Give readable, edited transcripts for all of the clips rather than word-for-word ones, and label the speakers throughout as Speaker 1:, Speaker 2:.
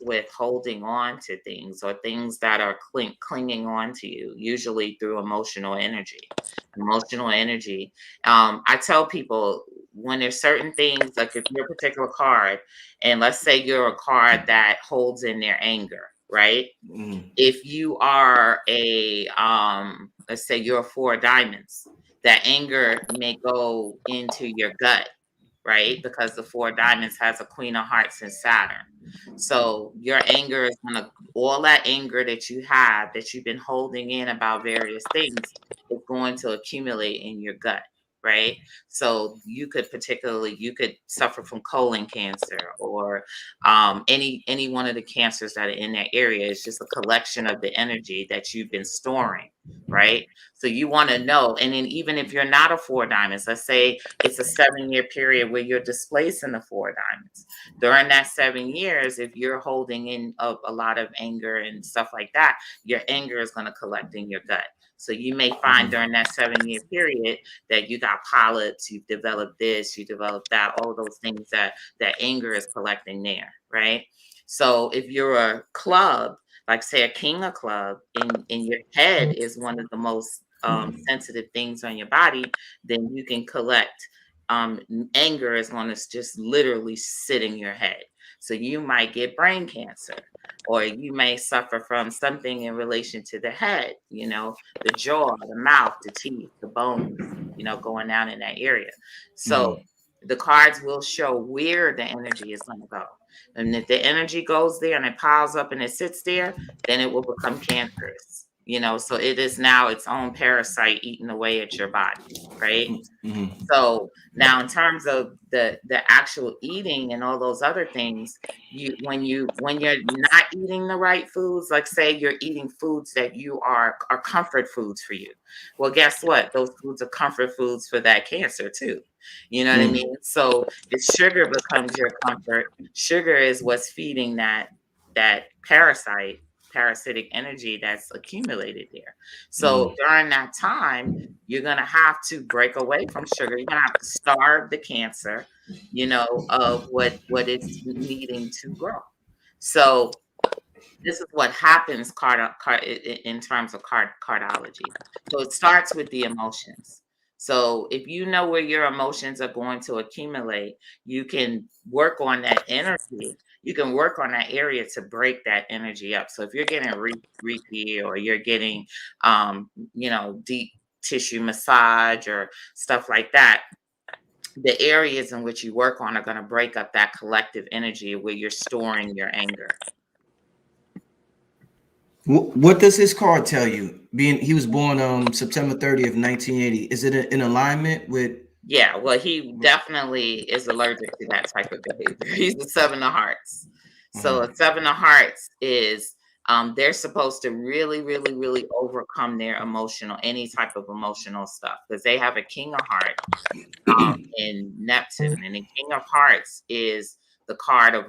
Speaker 1: with holding on to things or things that are clinging on to you, usually through emotional energy. Emotional energy. I tell people when there's certain things, like if you're a particular card, and let's say you're a card that holds in their anger, right? If you are let's say you're a 4 of diamonds, that anger may go into your gut, right? Because the 4 of diamonds has a Queen of Hearts and Saturn. So your anger is gonna, all that anger that you have that you've been holding in about various things is going to accumulate in your gut, right? So you could suffer from colon cancer or any one of the cancers that are in that area. Is just a collection of the energy that you've been storing, right? So you want to know. And then even if you're not a 4 of diamonds, let's say it's a 7-year period where you're displacing the 4 of diamonds. During that 7 years, if you're holding in a lot of anger and stuff like that, your anger is going to collect in your gut. So you may find during that 7-year period that you got polyps, you've developed this, you developed that, all of those things that anger is collecting there, right? So if you're a club, like say a king of club, in your head is one of the most sensitive things on your body, then you can collect anger is going to just literally sit in your head. So you might get brain cancer, or you may suffer from something in relation to the head, the jaw, the mouth, the teeth, the bones, going down in that area. So the cards will show where the energy is going to go. And if the energy goes there and it piles up and it sits there, then it will become cancerous. So it is now its own parasite eating away at your body, right? So now in terms of the actual eating and all those other things, when you're not eating the right foods, like say you're eating foods that you are comfort foods for you. Well, guess what? Those foods are comfort foods for that cancer too. You know what I mean? So if sugar becomes your comfort, sugar is what's feeding that parasitic energy that's accumulated there. So during that time, you're going to have to break away from sugar. You're going to have to starve the cancer, of what it's needing to grow. So this is what happens in terms of cardology. So it starts with the emotions. So if you know where your emotions are going to accumulate, you can work on that energy. You can work on that area to break that energy up. So if you're getting Reiki or you're getting, deep tissue massage or stuff like that, the areas in which you work on are going to break up that collective energy where you're storing your anger.
Speaker 2: What does his card tell you? He was born September 30th, 1980. Is it in alignment with?
Speaker 1: Yeah, well, he definitely is allergic to that type of behavior. He's the 7 of Hearts. So a 7 of Hearts is they're supposed to really, really, really overcome their any type of emotional stuff, because they have a King of Hearts in Neptune, and the King of Hearts is the card of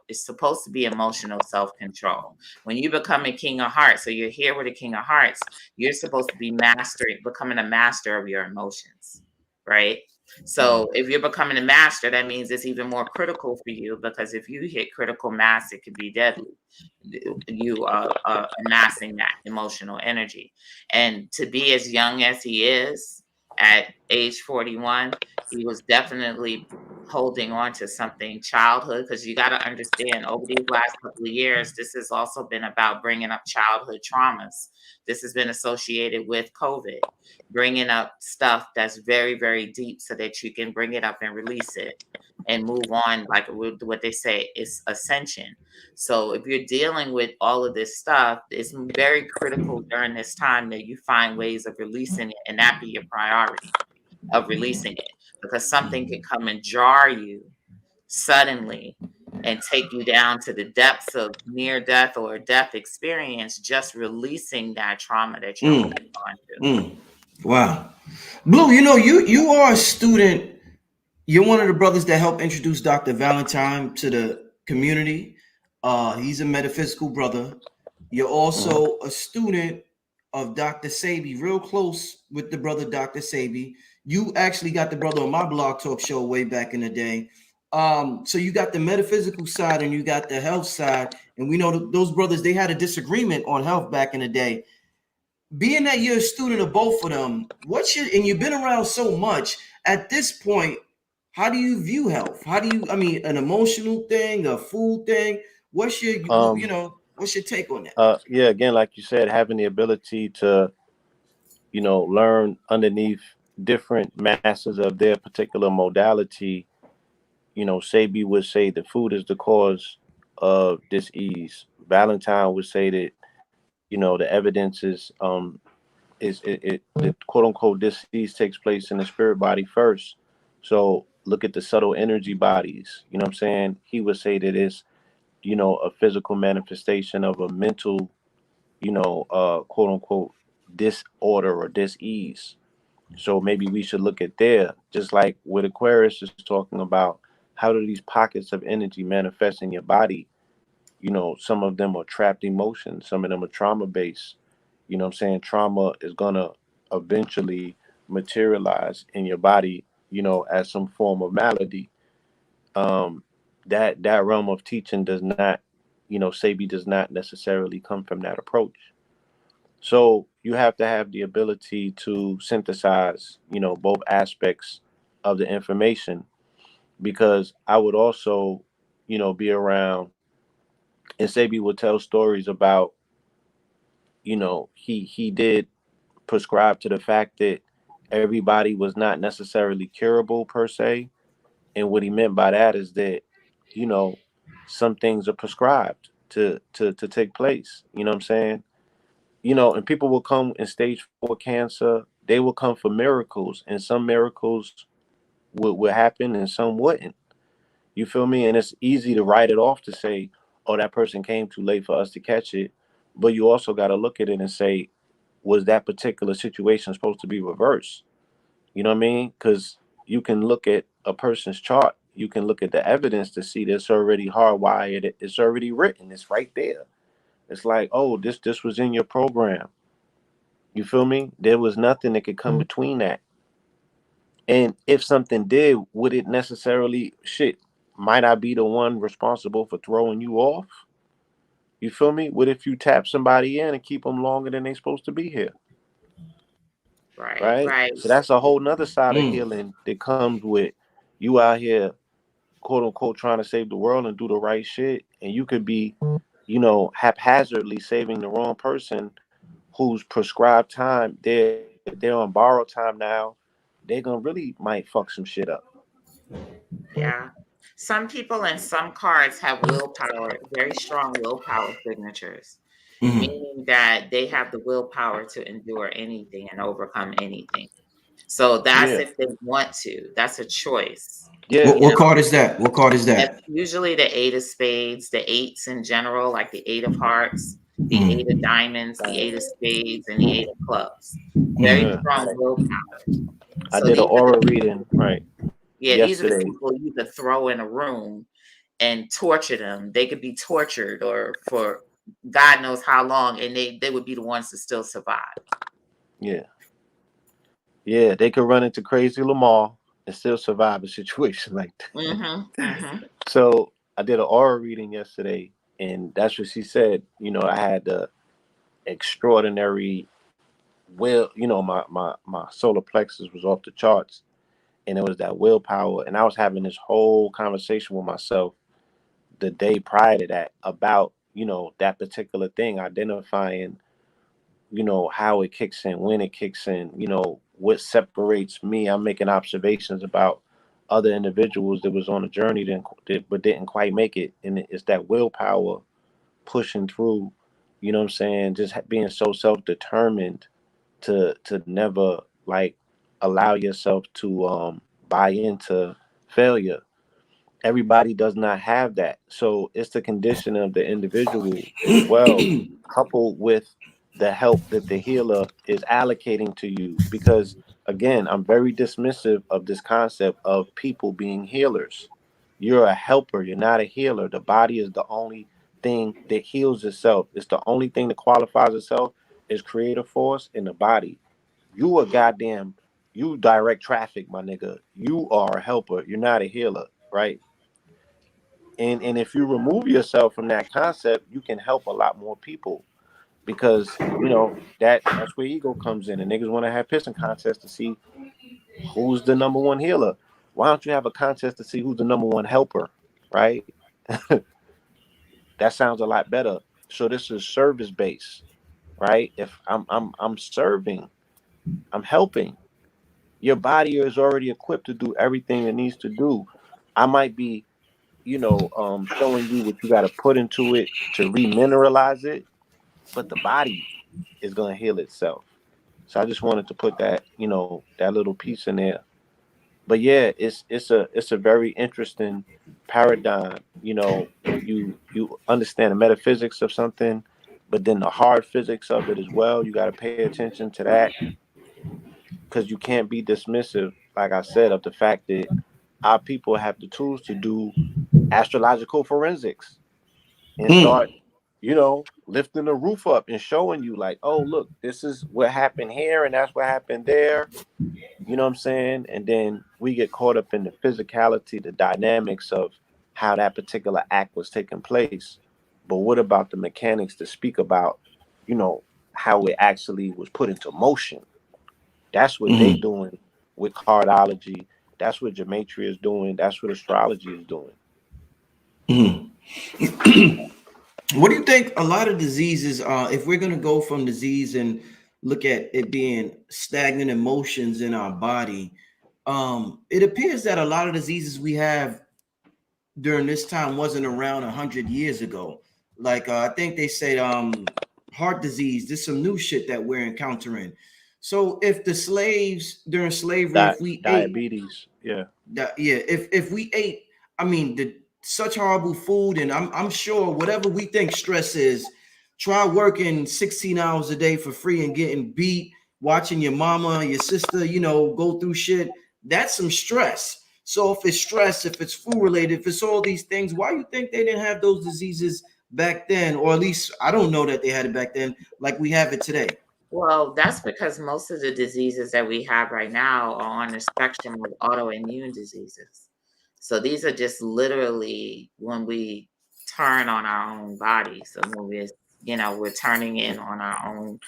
Speaker 1: it's supposed to be emotional self-control. When you become a King of Hearts, so you're here with a King of Hearts, you're supposed to be becoming a master of your emotions, right? So if you're becoming a master, that means it's even more critical for you, because if you hit critical mass, it could be deadly. You are amassing that emotional energy. And to be as young as he is at age 41, he was definitely holding on to something childhood, because you got to understand, over these last couple of years, this has also been about bringing up childhood traumas. This has been associated with COVID, bringing up stuff that's very, very deep, so that you can bring it up and release it and move on, like what they say is ascension. So if you're dealing with all of this stuff, it's very critical during this time that you find ways of releasing it, and that be your priority of releasing it, because something can come and jar you suddenly and take you down to the depths of near death or death experience, just releasing that trauma that you're holding on to.
Speaker 2: Wow. Blue, you are a student. You're one of the brothers that helped introduce Dr. Valentine to the community. He's a metaphysical brother. You're also a student of Dr. Sabi, real close with the brother Dr. Sabi. You actually got the brother on my blog talk show way back in the day. So you got the metaphysical side and you got the health side, and we know those brothers, they had a disagreement on health back in the day. Being that you're a student of both of them, and you've been around so much at this point, how do you view health? How do you, I mean, an emotional thing, a food thing? What's your, what's your take on that?
Speaker 3: Yeah, again, like you said, having the ability to, learn underneath different masters of their particular modality. Sabi would say that food is the cause of dis-ease. Valentine would say that, the evidence is the quote unquote dis-ease takes place in the spirit body first. So look at the subtle energy bodies. You know what I'm saying? He would say that it's, a physical manifestation of a mental, quote unquote disorder or dis-ease. So maybe we should look at there, just like what Aquarius is talking about. How do these pockets of energy manifest in your body? Some of them are trapped emotions, some of them are trauma based. What I'm saying? Trauma is gonna eventually materialize in your body, as some form of malady. Um, that realm of teaching does not, Sabi does not necessarily come from that approach. So you have to have the ability to synthesize, both aspects of the information, because I would also, be around, and Sabi would tell stories about, he did prescribe to the fact that everybody was not necessarily curable per se. And what he meant by that is that, you know, some things are prescribed to take place. You know what I'm saying? And people will come in stage 4 cancer. They will come for miracles, and some miracles would happen and some wouldn't. You feel me? And it's easy to write it off to say, oh, that person came too late for us to catch it. But you also got to look at it and say, was that particular situation supposed to be reversed? You know what I mean? Because you can look at a person's chart, you can look at the evidence to see that's already hardwired, it's already written, it's right there. It's like, oh, this was in your program. You feel me? There was nothing that could come between that. And if something did, would it necessarily shit? Might I be the one responsible for throwing you off? You feel me? What if you tap somebody in and keep them longer than they supposed to be here?
Speaker 1: Right,
Speaker 3: Right?
Speaker 1: right.
Speaker 3: So that's a whole nother side of
Speaker 2: Mm.
Speaker 3: healing that comes with you out here, quote unquote, trying to save the world and do the right shit. And you could be, haphazardly saving the wrong person who's prescribed time. They're on borrowed time now. They're gonna really might fuck some shit up.
Speaker 1: Yeah. Some people and some cards have willpower, very strong willpower signatures,
Speaker 2: Mhm.
Speaker 1: meaning that they have the willpower to endure anything and overcome anything. So that's
Speaker 3: Yeah.
Speaker 1: if they want to. That's a choice.
Speaker 3: Yeah.
Speaker 2: What
Speaker 1: You know,
Speaker 2: card is that? What card is
Speaker 1: that's
Speaker 2: that?
Speaker 1: usually the eight of spades, the eights in general, like the eight of hearts, the eight of
Speaker 2: Mm.
Speaker 1: diamonds, the eight of spades, and the eight of clubs. Very
Speaker 2: Mm.
Speaker 3: Yeah.
Speaker 1: strong willpower.
Speaker 3: I
Speaker 1: So
Speaker 3: did an
Speaker 1: these are the
Speaker 3: aura
Speaker 1: people,
Speaker 3: reading, right,
Speaker 1: yeah, these are the
Speaker 3: yesterday.
Speaker 1: people you could throw in a room and torture them. They could be tortured or for God knows how long, and they would be the ones to still survive.
Speaker 3: Yeah. Yeah. They could run into crazy Lamar and still survive a situation like that.
Speaker 1: Mhm. Mhm.
Speaker 3: So I did an aura reading yesterday, and that's what she said. I had the extraordinary will. My solar plexus was off the charts, and it was that willpower. And I was having this whole conversation with myself the day prior to that about that particular thing, identifying how it kicks in, when it kicks in, what separates me. I'm making observations about other individuals that was on a journey but didn't quite make it, and it's that willpower pushing through. You know what I'm saying? Just being so self-determined to never like allow yourself to buy into failure. Everybody does not have that. So it's the condition of the individual as well, coupled with the help that the healer is allocating to you. Because again, I'm very dismissive of this concept of people being healers. You're a helper, you're not a healer. The body is the only thing that heals itself. It's the only thing that qualifies itself as creative force in the body. You a goddamn, you direct traffic, my nigga. You are a helper. You're not a healer, right? And if you remove yourself from that concept, you can help a lot more people, because that's where ego comes in, and niggas want to have pissing contests to see who's the number one healer. Why don't you have a contest to see who's the number one helper, right? That sounds a lot better. So this is service based, right? If I'm serving, I'm helping. Your body is already equipped to do everything it needs to do. I might be, showing you what you got to put into it to remineralize it, but the body is going to heal itself. So I just wanted to put that, that little piece in there. But yeah, it's a very interesting paradigm. You understand the metaphysics of something, but then the hard physics of it as well. You got to pay attention to that, because you can't be dismissive, like I said, of the fact that our people have the tools to do astrological forensics and start, lifting the roof up and showing you like, oh, look, this is what happened here and that's what happened there. You know what I'm saying? And then we get caught up in the physicality, the dynamics of how that particular act was taking place. But what about the mechanics to speak about, you know, how it actually was put into motion? That's what they doing with cardology. That's what gematria is doing. That's what astrology is doing.
Speaker 2: What do you think a lot of diseases, if we're going to go from disease and look at it being stagnant emotions in our body, it appears that a lot of diseases we have during this time wasn't around 100 years ago. Like I think they said heart disease, there's some new shit that we're encountering. So if the slaves during slavery, if we ate
Speaker 3: Diabetes, yeah.
Speaker 2: yeah, if we ate, I mean, such horrible food, and I'm sure whatever we think stress is, try working 16 hours a day for free and getting beat, watching your mama, your sister, go through shit. That's some stress. So if it's stress, if it's food related, if it's all these things, why you think they didn't have those diseases back then, or at least I don't know that they had it back then like we have it today?
Speaker 1: Well, that's because most of the diseases that we have right now are on the spectrum of autoimmune diseases. So these are just literally when we turn on our own body. So when we're turning in on our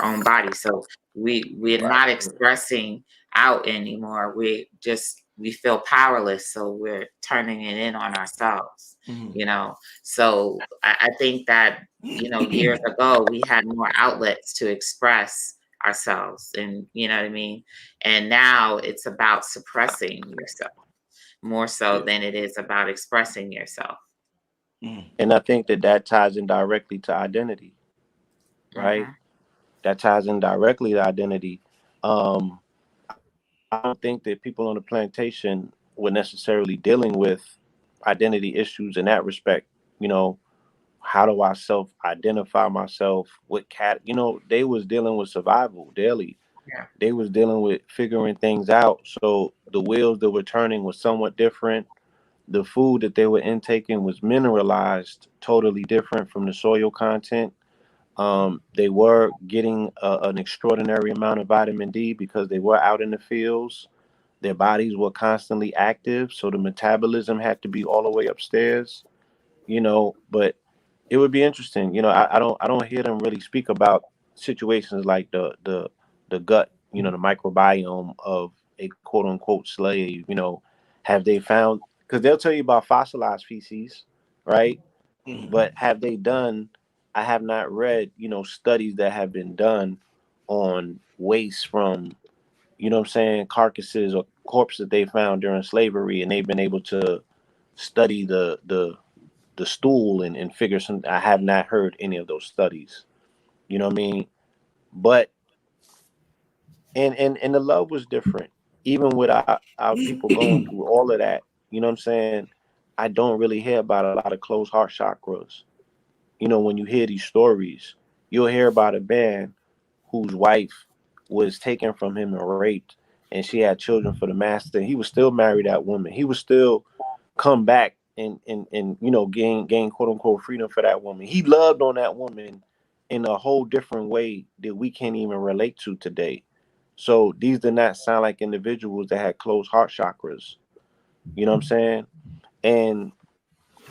Speaker 1: own body. So we're not expressing out anymore. We feel powerless. So we're turning it in on ourselves. So I think that years ago we had more outlets to express ourselves, and you know what I mean. And now it's about suppressing yourself more so than it is about expressing yourself.
Speaker 3: And I think that ties in directly to identity, right?
Speaker 1: Hmm.
Speaker 3: That ties in directly to identity. I don't think that people on the plantation were necessarily dealing with identity issues in that respect. You know, how do I self identify myself? What cat? They was dealing with survival daily.
Speaker 1: Yeah.
Speaker 3: They was dealing with figuring things out. So the wheels that were turning was somewhat different. The food that they were intaking was mineralized, totally different from the soil content. They were getting an extraordinary amount of vitamin D because they were out in the fields. Their bodies were constantly active, so the metabolism had to be all the way upstairs. But it would be interesting. I don't hear them really speak about situations like the gut, the microbiome of a quote unquote slave. Have they found, because they'll tell you about fossilized feces, right? But have they done, I have not read, studies that have been done on waste from, what I'm saying, carcasses or corpses that they found during slavery, and they've been able to study the stool and figure some. I have not heard any of those studies. You know what I mean? But and the love was different. Even with our people going through all of that, you know what I'm saying? I don't really hear about a lot of closed heart chakras. When you hear these stories, you'll hear about a man whose wife was taken from him and raped, and she had children for the master. He was still married that woman. He was still come back and gain quote unquote freedom for that woman. He loved on that woman in a whole different way that we can't even relate to today. So these did not sound like individuals that had closed heart chakras. You know what I'm saying? And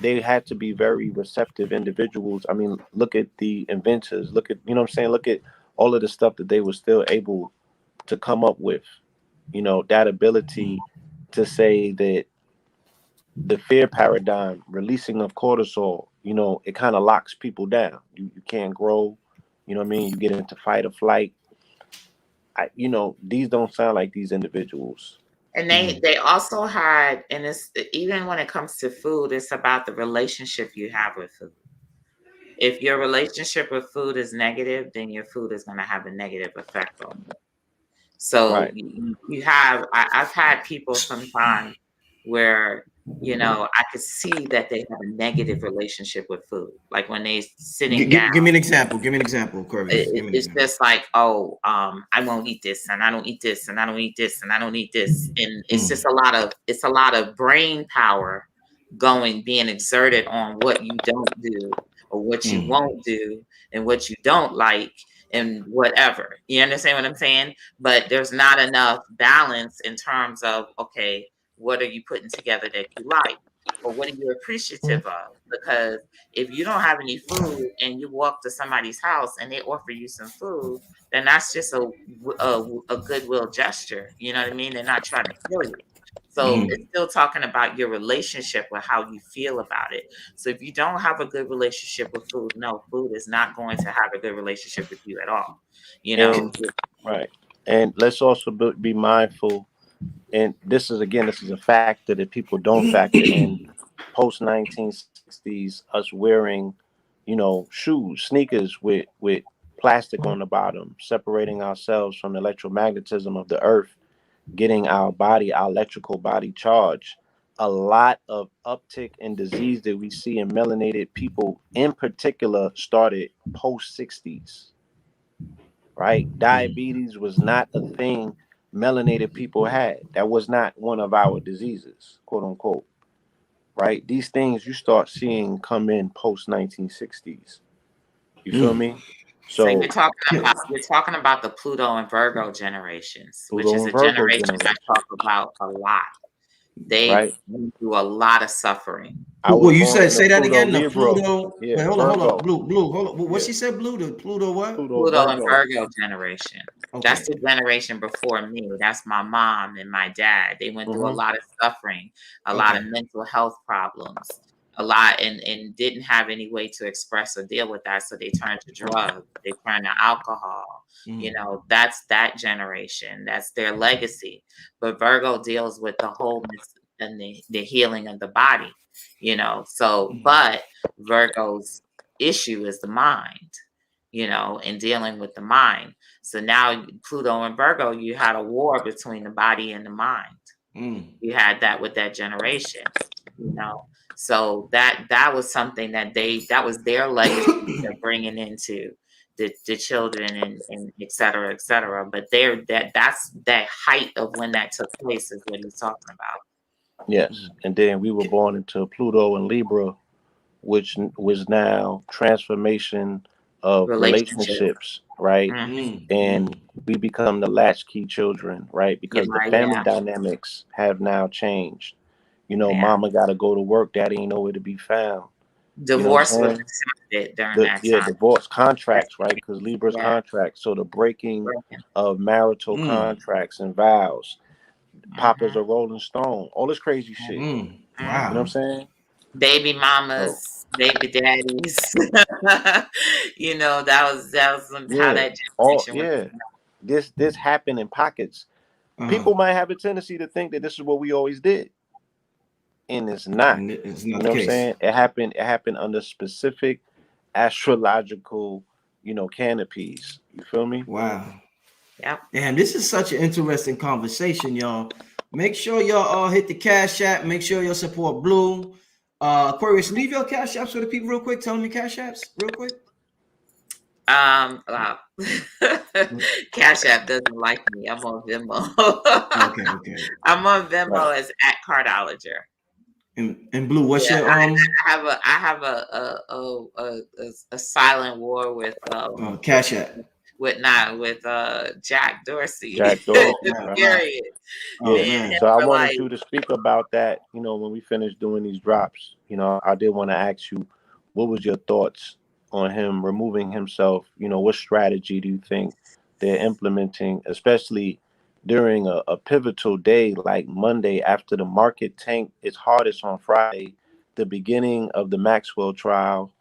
Speaker 3: they had to be very receptive individuals. I mean, look at the inventors, look at, you know what I'm saying? Look at all of the stuff that they were still able to come up with, you know, that ability to say that the fear paradigm, releasing of cortisol, you know, it kind of locks people down. You can't grow, you know what I mean? You get into fight or flight. You know, these don't sound like these individuals.
Speaker 1: And they also had, and it's even when it comes to food, it's about the relationship you have with food. If your relationship with food is negative, then your food is going to have a negative effect on you. So
Speaker 3: Right.
Speaker 1: you have, I've had people sometimes where, you know, I could see that they have a negative relationship with food. Like when they sitting down,
Speaker 2: Give me an example. Give me an example, Corey. Give me an
Speaker 1: it's
Speaker 2: example.
Speaker 1: just like, oh, I won't eat this, and I don't eat this, and I don't eat this, and I don't eat this, and it's just a lot of brain power being exerted on what you don't do or what you won't do and what you don't like and whatever. You understand what I'm saying? But there's not enough balance in terms of, okay, what are you putting together that you like, or what are you appreciative of? Because if you don't have any food and you walk to somebody's house and they offer you some food, then that's just a goodwill gesture. You know what I mean? They're not trying to kill you. So it's still talking about your relationship with how you feel about it. So if you don't have a good relationship with food, no, food is not going to have a good relationship with you at all. You know?
Speaker 3: Right. And let's also be mindful. And this is a factor that people don't factor in. Post 1960s, us wearing, you know, shoes, sneakers with plastic on the bottom, separating ourselves from the electromagnetism of the earth, getting our electrical body charged. A lot of uptick in disease that we see in melanated people in particular started post 60s, right? Diabetes was not a thing melanated people had. That was not one of our diseases, quote unquote, right? These things you start seeing come in post 1960s. You feel me?
Speaker 1: So
Speaker 3: So
Speaker 1: you're talking about the Pluto and Virgo generations, which
Speaker 3: Pluto
Speaker 1: is
Speaker 3: and
Speaker 1: a
Speaker 3: Virgo
Speaker 1: generation I
Speaker 3: generation,
Speaker 1: talk about a lot. They've
Speaker 3: right?
Speaker 1: been through a lot of suffering.
Speaker 3: I
Speaker 2: Well,
Speaker 3: was
Speaker 2: you
Speaker 3: born
Speaker 2: said
Speaker 3: in the
Speaker 2: say that
Speaker 3: Pluto
Speaker 2: again. The
Speaker 3: Libra.
Speaker 2: Pluto.
Speaker 3: Yeah,
Speaker 2: Wait, hold
Speaker 3: Virgo.
Speaker 2: on, Blue. Hold on. What
Speaker 3: Yeah.
Speaker 2: she said, Blue? The Pluto what?
Speaker 1: Pluto and
Speaker 3: Virgo.
Speaker 1: Virgo generation. That's
Speaker 2: Okay.
Speaker 1: the generation before me. That's my mom and my dad. They went through a lot of suffering, a lot of mental health problems, a lot, and didn't have any way to express or deal with that. So they turned to drugs, they turned to alcohol. You know, that's that generation. That's their legacy. But Virgo deals with the wholeness and the healing of the body, you know. So, but Virgo's issue is the mind, you know, and dealing with the mind. So now Pluto and Virgo, you had a war between the body and the mind. You had that with that generation, you know. So that was something that was their legacy they're bringing into the children and et cetera, et cetera. But that's that height of when that took place is what he's talking about.
Speaker 3: Yes. And then we were born into Pluto and Libra, which was now transformation of
Speaker 1: Relationship.
Speaker 3: relationships, right? And we become the latchkey children, right? Because the family dynamics have now changed. You know, mama got to go to work, daddy ain't nowhere to be found.
Speaker 1: Divorce was accepted during that time.
Speaker 3: Divorce contracts, right? Because Libra's contracts. So the breaking of marital contracts and vows. Papa's a Rolling Stone. All this crazy shit.
Speaker 2: Wow.
Speaker 3: You know what I'm saying?
Speaker 1: Baby mamas, baby daddies. You know, that was how that generation was.
Speaker 3: This happened in pockets. People might have a tendency to think that this is what we always did. And it's not.
Speaker 2: And it's
Speaker 3: You
Speaker 2: not
Speaker 3: know
Speaker 2: the
Speaker 3: what I'm
Speaker 2: case.
Speaker 3: saying? It happened under specific astrological, you know, canopies. You feel me?
Speaker 2: Wow.
Speaker 1: Yeah.
Speaker 2: Damn, this is such an interesting conversation, y'all. Make sure y'all all hit the Cash App. Make sure y'all support Blue. Aquarius, leave your Cash Apps for the people real quick. Tell them your Cash Apps real quick.
Speaker 1: Wow. Cash App doesn't like me. I'm on Venmo.
Speaker 2: Okay.
Speaker 1: I'm on Venmo as @Cardologer.
Speaker 2: And Blue, what's your
Speaker 1: I have a silent war with
Speaker 2: Cash App?
Speaker 1: with Jack Dorsey.
Speaker 3: Jack
Speaker 2: Oh
Speaker 3: Dorsey,
Speaker 2: man,
Speaker 3: right?
Speaker 2: wow.
Speaker 1: Period.
Speaker 2: Oh
Speaker 3: Yeah.
Speaker 1: Me and
Speaker 2: man.
Speaker 1: him
Speaker 3: So I
Speaker 1: were
Speaker 3: wanted
Speaker 1: like,
Speaker 3: you to speak about that, when we finish doing these drops. I did want to ask you, what was your thoughts on him removing himself? What strategy do you think they're implementing, especially during a pivotal day like Monday after the market tanked its hardest on Friday, the beginning of the Maxwell trial?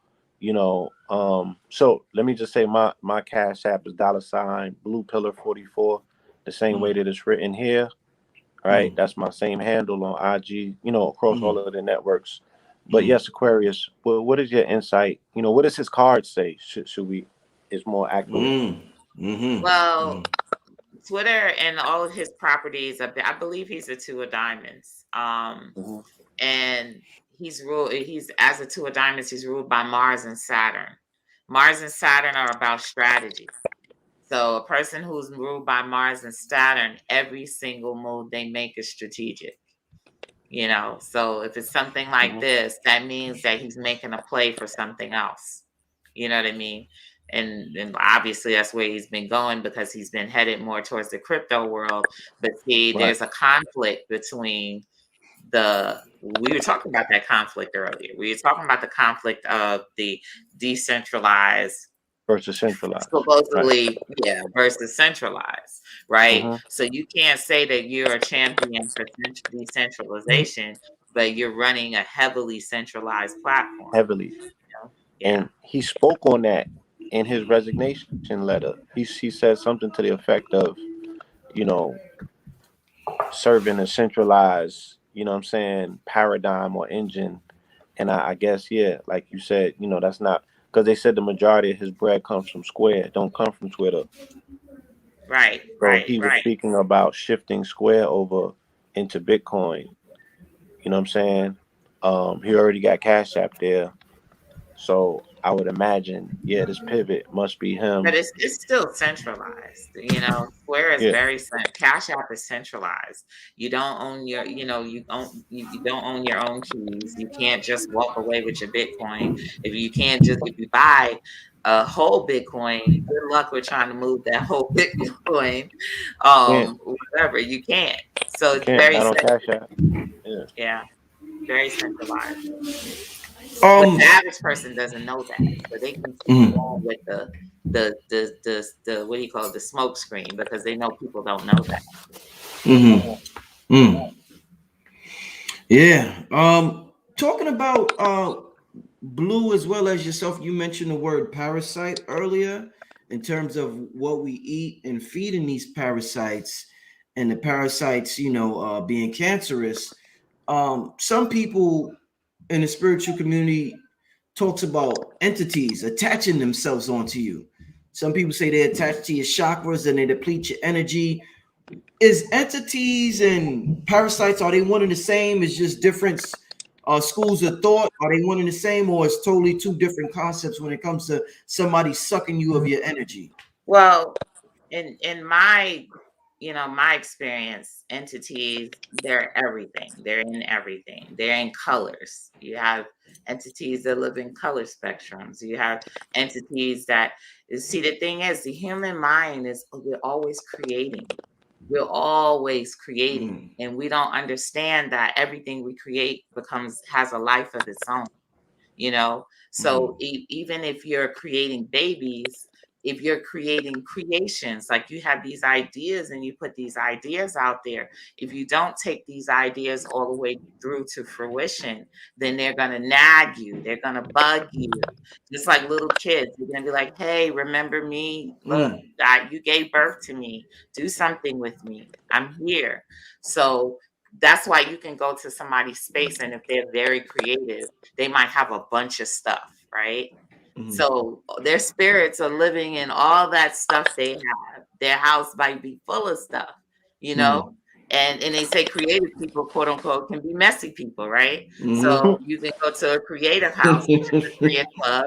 Speaker 3: So let me just say my cash app is $ blue pillar 44, the same way
Speaker 2: Mm,
Speaker 3: that it's written here. Right,
Speaker 2: mm,
Speaker 3: that's my same handle on IG, across all
Speaker 2: mm,
Speaker 3: of the networks. But
Speaker 2: mm,
Speaker 3: yes, Aquarius, what is your insight? What does his card say? Should we is more accurate?
Speaker 2: mm,
Speaker 1: well,
Speaker 2: mm,
Speaker 1: Twitter and all of his properties. I believe he's a two of diamonds.
Speaker 3: Hmm.
Speaker 1: And he's ruled. He's as a two of diamonds. He's ruled by Mars and Saturn. Mars and Saturn are about strategy. So a person who's ruled by Mars and Saturn, every single move they make is strategic. So if it's something like
Speaker 3: Hmm.
Speaker 1: this, that means that he's making a play for something else. You know what I mean? And obviously that's where he's been going because he's been headed more towards the crypto world. But see,
Speaker 3: Right.
Speaker 1: there's a conflict between we were talking about that conflict earlier. We were talking about the conflict of the decentralized,
Speaker 3: Versus centralized. Right.
Speaker 1: supposedly, yeah, versus centralized, right?
Speaker 3: Hmm.
Speaker 1: So you can't say that you're a champion for decentralization, but you're running a heavily centralized platform.
Speaker 3: Heavily.
Speaker 1: Yeah.
Speaker 3: And he spoke on that in his resignation letter. He said something to the effect of, you know, serving a centralized, what I'm saying, paradigm or engine. And I guess, yeah, like you said, that's not because they said the majority of his bread comes from Square, it don't come from Twitter.
Speaker 1: Right,
Speaker 3: So
Speaker 1: right,
Speaker 3: he was
Speaker 1: right.
Speaker 3: speaking about shifting Square over into Bitcoin. You know what I'm saying? He already got Cash App there. So I would imagine, yeah, this pivot must be
Speaker 1: But
Speaker 3: him.
Speaker 1: it's still centralized. Square is
Speaker 3: Yeah.
Speaker 1: Cash App is centralized. You don't own you don't own your own keys. You can't just walk away with your Bitcoin. If you buy a whole Bitcoin, good luck with trying to move that whole Bitcoin.
Speaker 3: Can't.
Speaker 1: Whatever, you can't. So
Speaker 3: You
Speaker 1: it's
Speaker 3: can't.
Speaker 1: very
Speaker 3: Not on Cash App. Yeah.
Speaker 1: yeah, very centralized. But
Speaker 2: mm.
Speaker 1: the average person doesn't know that, so they continue
Speaker 2: Mm,
Speaker 1: on with the what do you call it, the smoke screen, because they know people don't know that.
Speaker 2: mm, mm. Yeah. Talking about Blue as well as yourself, you mentioned the word parasite earlier in terms of what we eat and feeding these parasites, and the parasites, being cancerous. Some people in the spiritual community talks about entities attaching themselves onto you. Some people say they attach to your chakras and they deplete your energy. Is entities and parasites, are they one and the same? Is just different schools of thought? Are they one and the same, or is totally two different concepts when it comes to somebody sucking you of your energy?
Speaker 1: Well, in my experience, entities, they're everything. They're in everything. They're in colors. You have entities that live in color spectrums. You have entities that see, the thing is, the human mind is, we're always creating. We're always creating,
Speaker 2: Mm,
Speaker 1: and we don't understand that everything we create has a life of its own. So
Speaker 2: mm,
Speaker 1: even if you're creating babies, if you're creating creations, like you have these ideas and you put these ideas out there, if you don't take these ideas all the way through to fruition, then they're going to nag you, they're going to bug you, just like little kids. You're going to be like, hey, remember me? Look,
Speaker 2: mm,
Speaker 1: you gave birth to me, do something with me, I'm here. So that's why you can go to somebody's space, and if they're very creative, they might have a bunch of stuff, right?
Speaker 2: mm,
Speaker 1: So their spirits are living in all that stuff they have. Their house might be full of stuff, you know?
Speaker 2: mm,
Speaker 1: And they say creative people, quote unquote, can be messy people, right?
Speaker 2: mm.
Speaker 1: So you can go to a creative house, which is a creative club,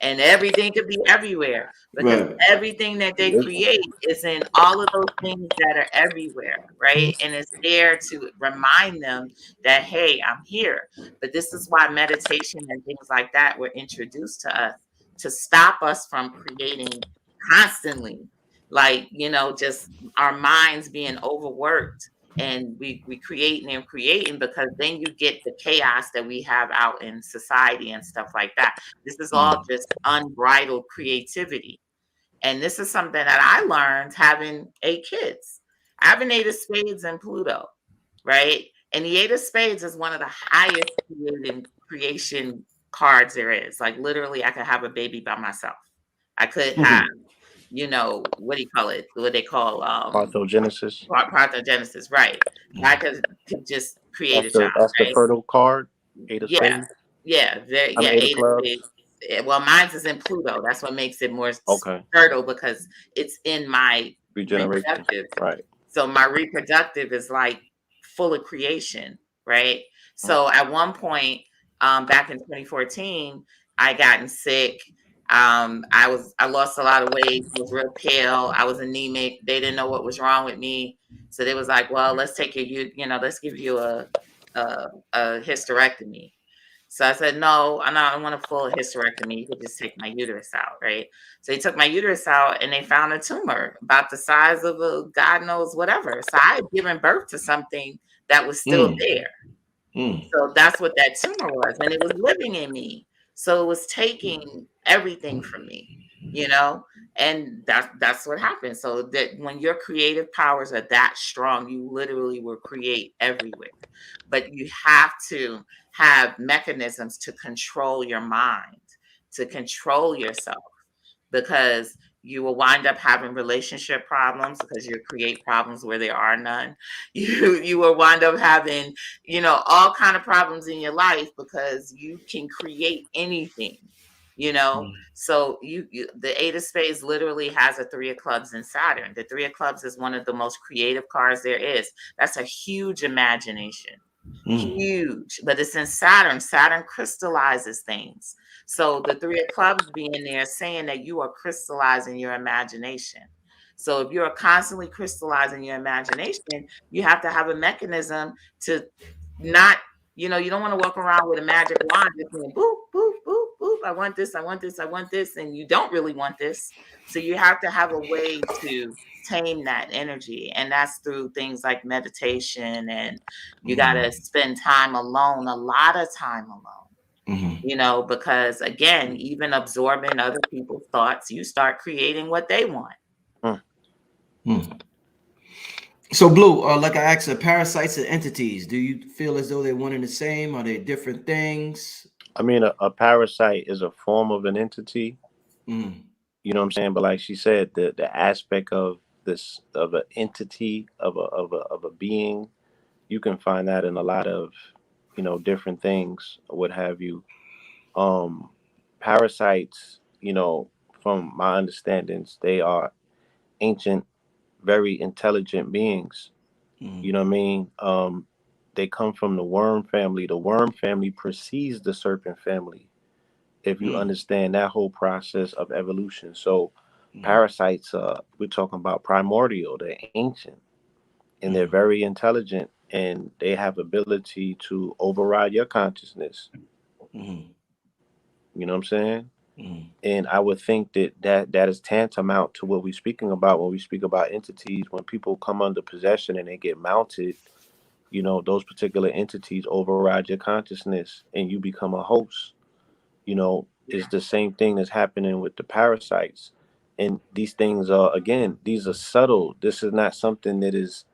Speaker 1: and everything could be everywhere, because
Speaker 2: Right.
Speaker 1: everything that they create is in all of those things that are everywhere, right? And it's there to remind them that, hey, I'm here. But this is why meditation and things like that were introduced to us, to stop us from creating constantly, like, just our minds being overworked, and we creating and creating, because then you get the chaos that we have out in society and stuff like that. This is all just unbridled creativity. And this is something that I learned having 8 kids. I have an 8 of spades in Pluto, right? And the 8 of spades is one of the highest creation cards there is. Like, literally, I could have a baby by myself. I could have, what do you call it? What they call
Speaker 3: Parthenogenesis.
Speaker 1: parthenogenesis, right? I could just create a
Speaker 3: That's the
Speaker 1: child,
Speaker 3: that's the
Speaker 1: right?
Speaker 3: fertile card. 8 of
Speaker 1: Yeah,
Speaker 3: spades.
Speaker 1: yeah,
Speaker 3: I'm
Speaker 1: yeah.
Speaker 3: 8 of
Speaker 1: 8 of spades.
Speaker 3: clubs.
Speaker 1: Well, mine's is in Pluto. That's what makes it more
Speaker 3: Okay.
Speaker 1: fertile, because it's in my
Speaker 3: Regeneration.
Speaker 1: reproductive.
Speaker 3: Right.
Speaker 1: So my reproductive is like full of creation, right? So at one point, back in 2014, I gotten sick. I lost a lot of weight, was real pale, I was anemic. They didn't know what was wrong with me. So they was like, well, let's take let's give you a hysterectomy. So I said, no, I don't want a full hysterectomy. You could just take my uterus out, right? So they took my uterus out, and they found a tumor about the size of a God knows whatever. So I had given birth to something that was still there. So that's what that tumor was. And it was living in me. So it was taking everything from me, you know? And that's what happened. So that when your creative powers are that strong, you literally will create everywhere. But you have to have mechanisms to control your mind, to control yourself, because you will wind up having relationship problems because you create problems where there are none. You will wind up having, all kind of problems in your life because you can create anything. So the 8 of spades literally has a 3 of clubs in Saturn. The 3 of clubs is one of the most creative cards there is. That's a huge imagination. Huge, but it's in Saturn. Saturn crystallizes things. So the 3 of clubs being there saying that you are crystallizing your imagination. So if you're constantly crystallizing your imagination, you have to have a mechanism to not, you don't want to walk around with a magic wand just going boop, boop, boop, boop. I want this, I want this, I want this. And you don't really want this. So you have to have a way to tame that energy. And that's through things like meditation, and you got to spend time alone, a lot of time alone, because again, even absorbing other people's thoughts, you start creating what they want.
Speaker 2: So, Blue, like I asked, parasites and entities, do you feel as though they're one and the same? Are they different things?
Speaker 3: I mean, a parasite is a form of an entity. You know what I'm saying? But like she said, the aspect of this of an entity of a being, you can find that in a lot of different things, what have you. Parasites, from my understandings, they are ancient, very intelligent beings. You know what I mean? They come from the worm family. The worm family precedes the serpent family, if you understand that whole process of evolution. So parasites, we're talking about primordial, they're ancient, and they're very intelligent, and they have ability to override your consciousness. You know what I'm saying? And I would think that is tantamount to what we're speaking about when we speak about entities. When people come under possession and they get mounted, those particular entities override your consciousness and you become a host. Is the same thing that's happening with the parasites. And these things are, again, these are subtle. This is not something that is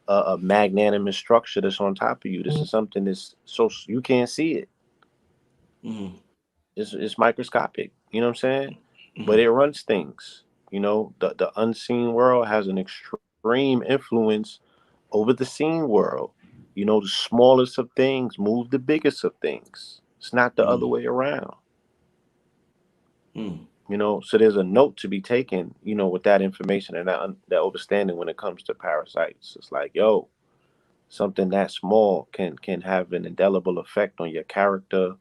Speaker 3: a magnanimous structure that's on top of you. This is something that's so you can't see it. It's microscopic. You know what I'm saying? But it runs things. The unseen world has an extreme influence over the seen world. The smallest of things move the biggest of things. It's not the other way around. So there's a note to be taken, with that information and that understanding when it comes to parasites. It's like, yo, something that small can have an indelible effect on your character,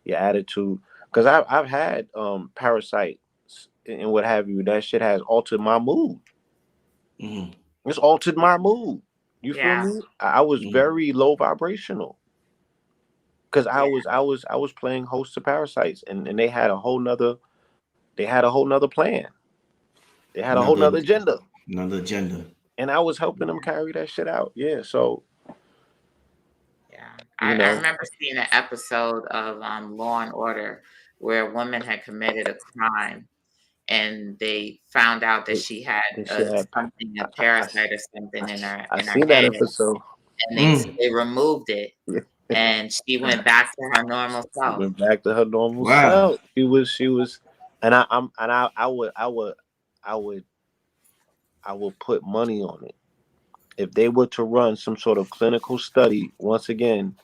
Speaker 3: your attitude. Because I've had parasites and what have you. That shit has altered my mood. It's altered my mood. You feel
Speaker 1: Yeah.
Speaker 3: me? I was very low vibrational because I was playing host to parasites, and they had a whole nother plan. They had a whole nother agenda.
Speaker 2: Another agenda.
Speaker 3: And I was helping them carry that shit out. Yeah. So,
Speaker 1: Yeah,
Speaker 3: you
Speaker 1: I
Speaker 3: know,
Speaker 1: remember seeing an episode of Law and Order where a woman had committed a crime, and they found out that she had
Speaker 3: they should have.
Speaker 1: something, a parasite or something
Speaker 3: I
Speaker 1: in her
Speaker 3: seen that
Speaker 1: head,
Speaker 3: episode.
Speaker 1: and
Speaker 2: Mm.
Speaker 1: they removed it, and she went back to her normal
Speaker 3: She
Speaker 1: self.
Speaker 3: went back to her normal
Speaker 2: Wow.
Speaker 3: self. She was, and I would put money on it. If they were to run some sort of clinical study, once again,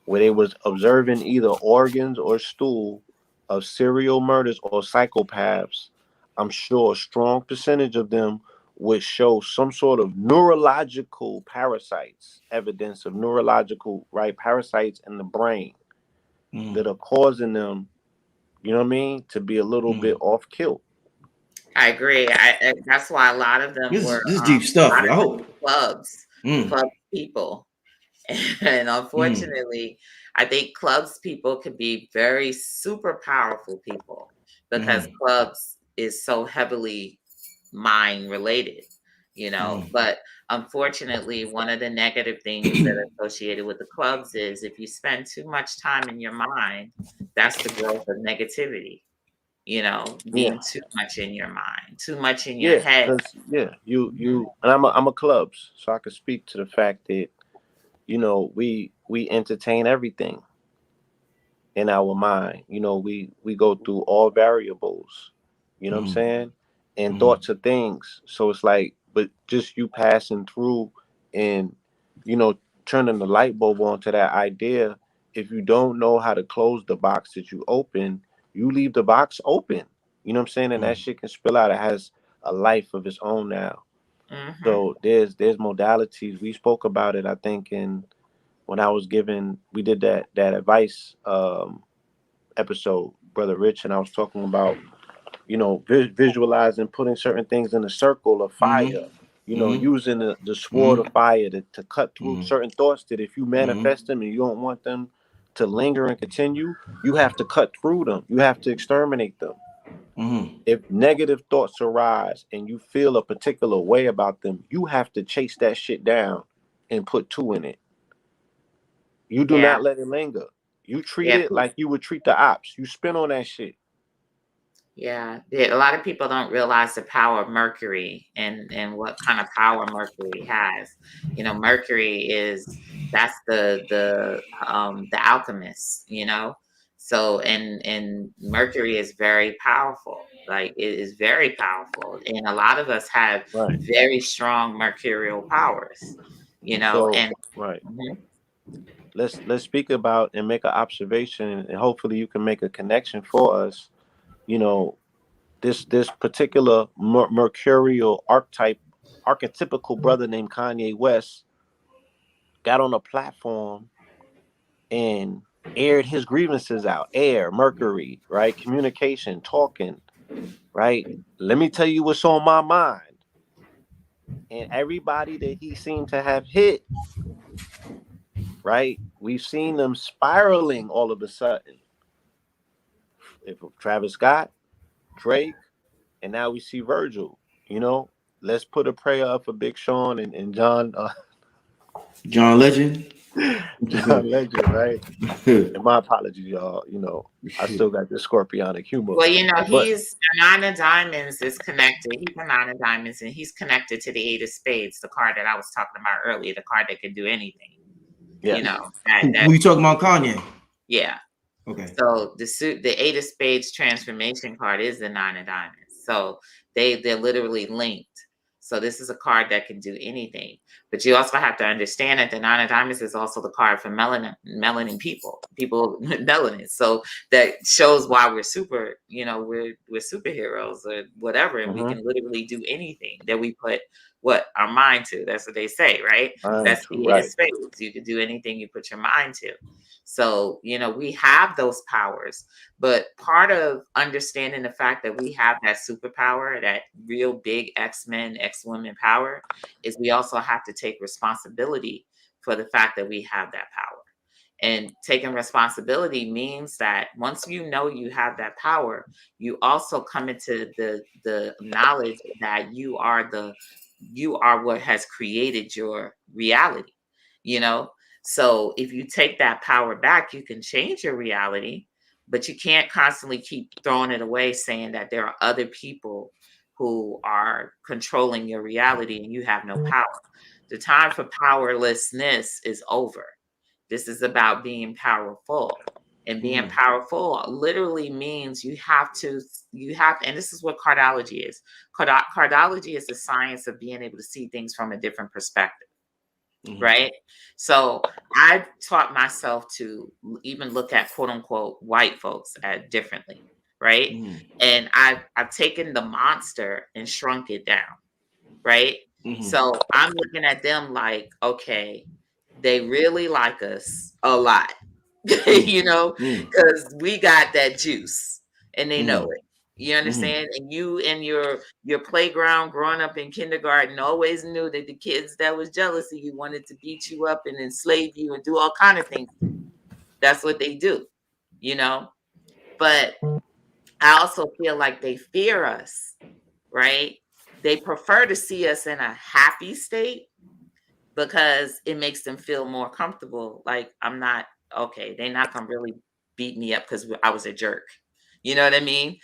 Speaker 3: where they was observing either organs or stool of serial murders or psychopaths, I'm sure a strong percentage of them would show some sort of neurological parasites, evidence of neurological, right, parasites in the brain that are causing them, you know what I mean, to be a little bit off kilt.
Speaker 1: I agree. That's why a lot of them were
Speaker 2: This is deep
Speaker 1: a
Speaker 2: stuff.
Speaker 1: lot
Speaker 2: I
Speaker 1: of
Speaker 2: hope.
Speaker 1: club people. And
Speaker 2: Mm.
Speaker 1: unfortunately, I think clubs people could be very super powerful people because clubs is so heavily mind related, But unfortunately, one of the negative things that are associated with the clubs is if you spend too much time in your mind, that's the growth of negativity,
Speaker 3: Yeah.
Speaker 1: being too much in your mind, too much in your
Speaker 3: Yeah,
Speaker 1: head.
Speaker 3: because you and I'm a clubs, so I could speak to the fact that we entertain everything in our mind. We go through all variables. You know what I'm saying? And thoughts of things. So it's like, but just you passing through and you know turning the light bulb on to that idea. If you don't know how to close the box that you open, you leave the box open. You know what I'm saying? And that shit can spill out. It has a life of its own now.
Speaker 1: Mm-hmm.
Speaker 3: So there's modalities. We spoke about it, I think, in when I was given we did that advice episode, Brother Rich, and I was talking about visualizing putting certain things in a circle of fire, using the sword of fire to cut through certain thoughts that if you manifest them and you don't want them to linger and continue, you have to cut through them. You have to exterminate them. If negative thoughts arise and you feel a particular way about them, you have to chase that shit down and put two in it. You do
Speaker 1: Yeah.
Speaker 3: not let it linger. You treat
Speaker 1: Yeah.
Speaker 3: it like you would treat the ops. You spin on that shit.
Speaker 1: Yeah, a lot of people don't realize the power of Mercury and what kind of power Mercury has. Mercury that's the alchemist. So and Mercury is very powerful. Like it is very powerful, and a lot of us have
Speaker 3: Right.
Speaker 1: very strong mercurial powers.
Speaker 3: So
Speaker 1: And
Speaker 3: right.
Speaker 1: Mhm.
Speaker 3: Let's speak about and make an observation, and hopefully you can make a connection for us. You know, this particular mercurial archetypical brother named Kanye West got on a platform and aired his grievances out. Air, Mercury, right? Communication, talking, right? Let me tell you what's on my mind. And everybody that he seemed to have hit, right? We've seen them spiraling all of a sudden. If Travis Scott, Drake, and now we see Virgil. Let's put a prayer up for Big Sean and John
Speaker 2: John Legend.
Speaker 3: John Legend, right? And my apologies, y'all. I still got this scorpionic humor.
Speaker 1: Well,
Speaker 3: But
Speaker 1: he's the nine of diamonds is connected. He's a nine of diamonds, and he's connected to the eight of spades, the card that I was talking about earlier, the card that can do anything.
Speaker 3: yes.
Speaker 2: Who you talking about, Kanye?
Speaker 1: Yeah.
Speaker 2: Okay.
Speaker 1: So the eight of spades transformation card is the nine of diamonds. So they're literally linked. So this is a card that can do anything. But you also have to understand that the nine of diamonds is also the card for melanin people with melanin. So that shows why we're we're superheroes or whatever, and we can literally do anything that we put our mind to. That's what they say, right? That's the eight of spades. You can do anything you put your mind to. So, we have those powers, but part of understanding the fact that we have that superpower, that real big X-Men, X-Women power, is we also have to take responsibility for the fact that we have that power. And taking responsibility means that once you know you have that power, you also come into the knowledge that you are what has created your reality, you know? So if you take that power back, you can change your reality, but you can't constantly keep throwing it away saying that there are other people who are controlling your reality and you have no power. The time for powerlessness is over. This is about being powerful. And being powerful literally means and this is what cardology is. Cardology is the science of being able to see things from a different perspective, right? So I taught myself to even look at quote unquote white folks at differently, right? And I've taken the monster and shrunk it down, right? So I'm looking at them like, okay, they really like us a lot, you know, because we got that juice and they know it. You understand? And you in your playground growing up in kindergarten always knew that the kids that was jealous of you wanted to beat you up and enslave you and do all kind of things. That's what they do, you know? But I also feel like they fear us, right? They prefer to see us in a happy state because it makes them feel more comfortable. Like I'm not okay. They're not gonna really beat me up because I was a jerk. You know what I mean?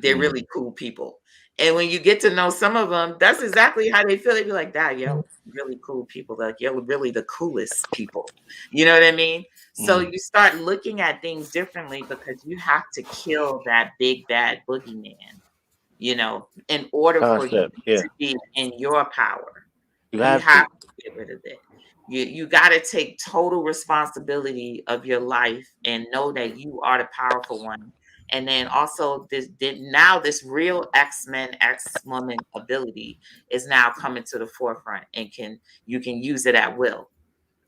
Speaker 1: They're really cool people. And when you get to know some of them, that's exactly how they feel. They be like, "Dad, you're really cool people. Like you're really the coolest people." You know what I mean? So you start looking at things differently because you have to kill that big bad boogeyman, you know, in order for you
Speaker 3: Concept. Yeah.
Speaker 1: to be in your power.
Speaker 3: You
Speaker 1: You
Speaker 3: have
Speaker 1: have
Speaker 3: to.
Speaker 1: to get rid of it. You got to take total responsibility of your life and know that you are the powerful one. And then also now this real X-Men, X-Woman ability is now coming to the forefront and you can use it at will.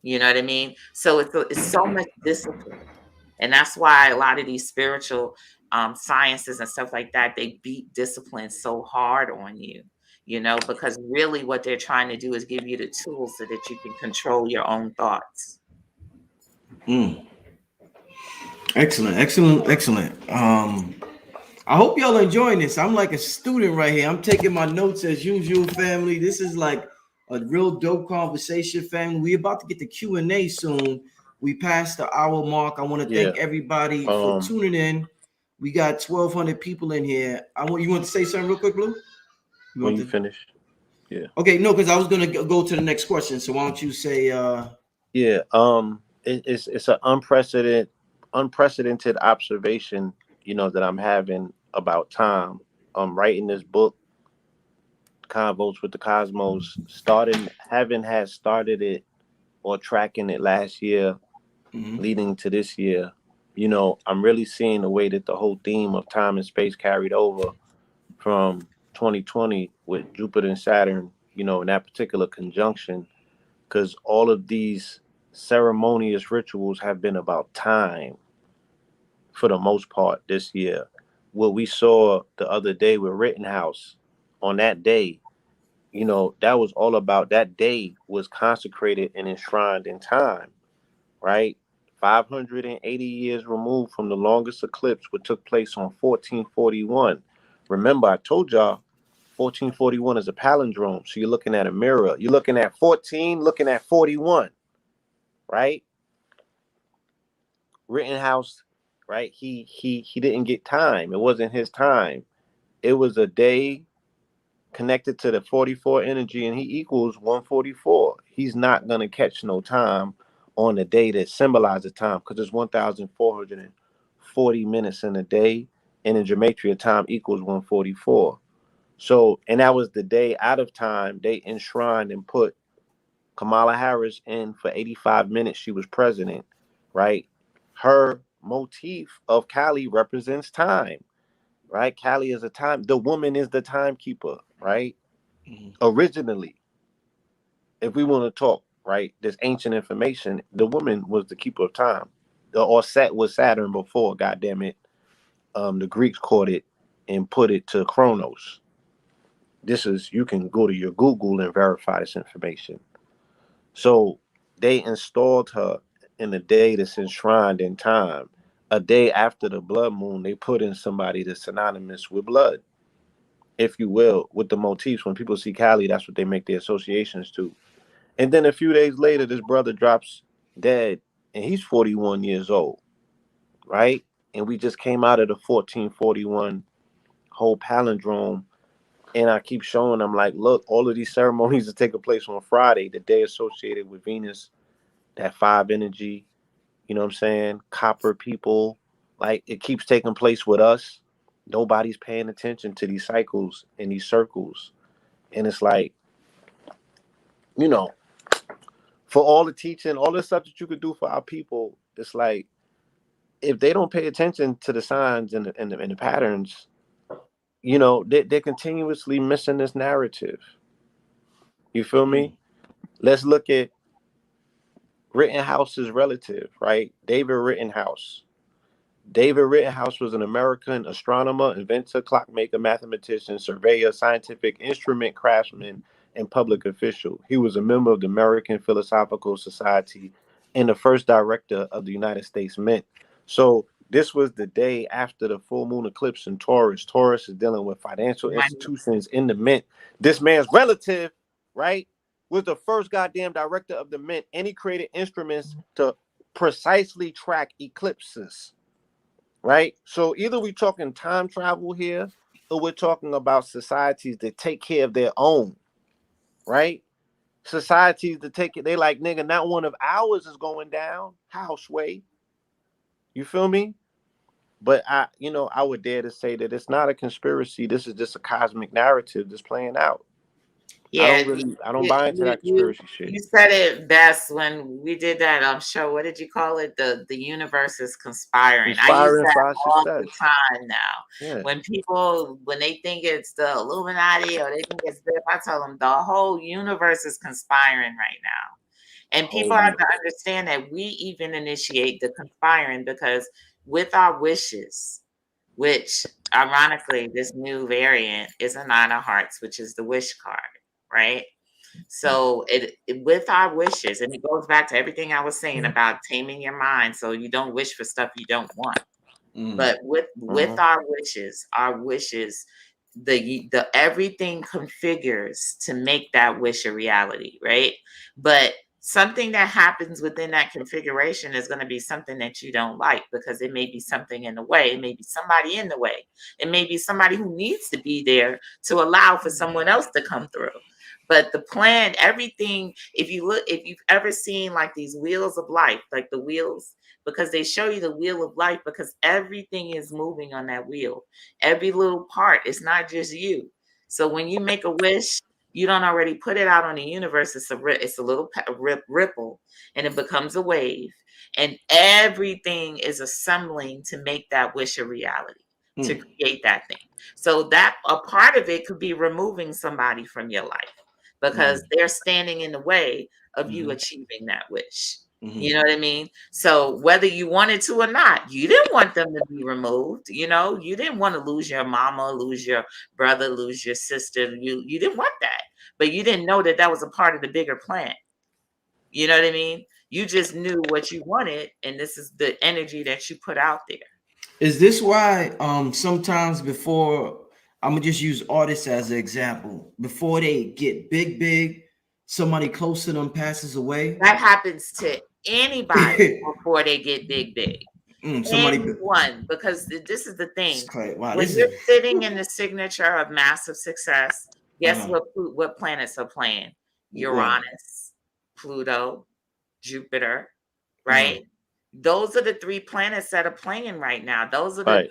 Speaker 1: You know what I mean? So it's so much discipline. And that's why a lot of these spiritual sciences and stuff like that, they beat discipline so hard on you, you know, because really what they're trying to do is give you the tools so that you can control your own thoughts.
Speaker 2: Excellent, excellent, excellent. I hope y'all enjoying this. I'm like a student right here. I'm taking my notes as usual, family. This is like a real dope conversation, family. We about to get the Q&A soon. We passed the hour mark. I want to
Speaker 3: Yeah.
Speaker 2: thank everybody for tuning in. We got 1,200 people in here. You want to say something real quick, Blue?
Speaker 3: When you finish. Yeah.
Speaker 2: Okay, no, because I was gonna go to the next question. So why don't you say
Speaker 3: Yeah. It's an unprecedented observation, you know, that I'm having about time. Writing this book, Convos with the Cosmos, started it or tracking it last year, leading to this year. You know, I'm really seeing the way that the whole theme of time and space carried over from 2020 with Jupiter and Saturn, you know, in that particular conjunction, because all of these ceremonious rituals have been about time for the most part this year. What we saw the other day with Rittenhouse on that day, you know, that was all about that day was consecrated and enshrined in time, right? 580 years removed from the longest eclipse, which took place on 1441. Remember, I told y'all 1441 is a palindrome. So you're looking at a mirror. You're looking at 14, looking at 41, right? Rittenhouse, right? He didn't get time. It wasn't his time. It was a day connected to the 44 energy, and he equals 144. He's not gonna catch no time on the day that symbolizes time because it's 1,440 minutes in a day, and in gematria, time equals 144. So, and that was the day out of time they enshrined and put Kamala Harris in for 85 minutes. She was president, right? Her motif of Cali represents time, right? Cali is a time. The woman is the timekeeper, right? Originally, if we want to talk, right, this ancient information, the woman was the keeper of time. Or Sat was Saturn before, goddamn it. The Greeks caught it and put it to Chronos. This is, you can go to your Google and verify this information. So they installed her in a day that's enshrined in time. A day after the blood moon, they put in somebody that's synonymous with blood, if you will, with the motifs. When people see Cali, that's what they make their associations to. And then a few days later, this brother drops dead, and he's 41 years old, right? And we just came out of the 1441 whole palindrome. And I keep showing them, like, look, all of these ceremonies are taking place on Friday, the day associated with Venus, that 5 energy, you know what I'm saying? Copper people, like, it keeps taking place with us. Nobody's paying attention to these cycles and these circles. And it's like, you know, for all the teaching, all the stuff that you could do for our people, it's like, if they don't pay attention to the signs and the patterns, you know, they're continuously missing this narrative. You feel me? Let's look at Rittenhouse's relative, right? David Rittenhouse. David Rittenhouse was an American astronomer, inventor, clockmaker, mathematician, surveyor, scientific instrument craftsman, and public official. He was a member of the American Philosophical Society and the first director of the United States Mint. So this was the day after the full moon eclipse in Taurus. Taurus is dealing with financial institutions in the Mint. This man's relative, right, was the first goddamn director of the Mint, and he created instruments to precisely track eclipses. Right? So either we're talking time travel here, or we're talking about societies that take care of their own, right? Societies that take it, they like, nigga, not one of ours is going down. How, Sway? You feel me? But I would dare to say that it's not a conspiracy. This is just a cosmic narrative that's playing out.
Speaker 1: Yeah,
Speaker 3: I don't buy into that conspiracy shit.
Speaker 1: You said it best when we did that show. What did you call it? The universe is conspiring. I use that all the time now.
Speaker 3: Yeah.
Speaker 1: When they think it's the Illuminati or they think it's this, I tell them the whole universe is conspiring right now. And people have to understand that we even initiate the conspiring, because with our wishes, which ironically, this new variant is a 9 of hearts, which is the wish card. Right. So it with our wishes, and it goes back to everything I was saying about taming your mind so you don't wish for stuff you don't want. But with our wishes, the everything configures to make that wish a reality, right? But something that happens within that configuration is going to be something that you don't like, because it may be something in the way. It may be somebody in the way. It may be somebody who needs to be there to allow for someone else to come through. But the plan, everything, if you've ever seen like these wheels of life, like the wheels, because they show you the wheel of life, because everything is moving on that wheel. Every little part, it's not just you. So when you make a wish, you don't already put it out on the universe. It's a little ripple, and it becomes a wave. And everything is assembling to make that wish a reality, to create that thing. So that a part of it could be removing somebody from your life, because they're standing in the way of you achieving that wish. You know what I mean? So whether you wanted to or not, you didn't want them to be removed. You know, you didn't want to lose your mama, lose your brother, lose your sister. You didn't want that, but you didn't know that that was a part of the bigger plan. You know what I mean? You just knew what you wanted, and this is the energy that you put out there.
Speaker 2: Is this why sometimes before, I'm gonna just use artists as an example, before they get big, somebody close to them passes away?
Speaker 1: That happens to anybody before they get big. Anyone, because this is the thing.
Speaker 2: Wow,
Speaker 1: when you're sitting in the signature of massive success, guess what planets are playing? Uranus, Pluto, Jupiter, right? Those are the 3 planets that are playing right now. Those are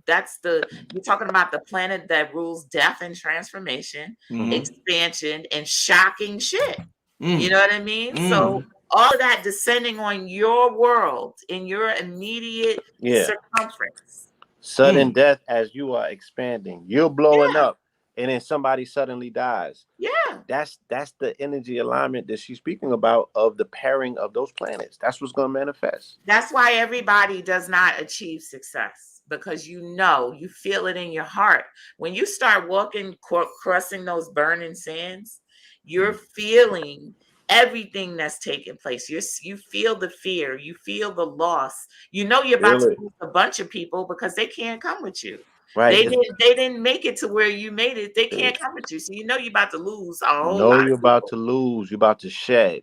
Speaker 1: that's the you're talking about the planet that rules death and transformation, expansion, and shocking shit. You know what I mean? So all of that descending on your world in your immediate circumference.
Speaker 3: Sudden death as you are expanding. You're blowing up, and then somebody suddenly dies.
Speaker 1: Yeah.
Speaker 3: That's the energy alignment that she's speaking about, of the pairing of those planets. That's what's going to manifest.
Speaker 1: That's why everybody does not achieve success, because you feel it in your heart. When you start walking, crossing those burning sands, you're feeling everything that's taking place. You feel the fear, you feel the loss. You know you're about
Speaker 3: Feel
Speaker 1: to
Speaker 3: it.
Speaker 1: lose a bunch of people because they can't come with you.
Speaker 3: Right.
Speaker 1: They didn't make it to where you made it. They
Speaker 3: They
Speaker 1: can't come with you. So you know you're about to lose a whole
Speaker 3: know
Speaker 1: lot
Speaker 3: you're
Speaker 1: of
Speaker 3: about
Speaker 1: people.
Speaker 3: to lose. You're about to shed.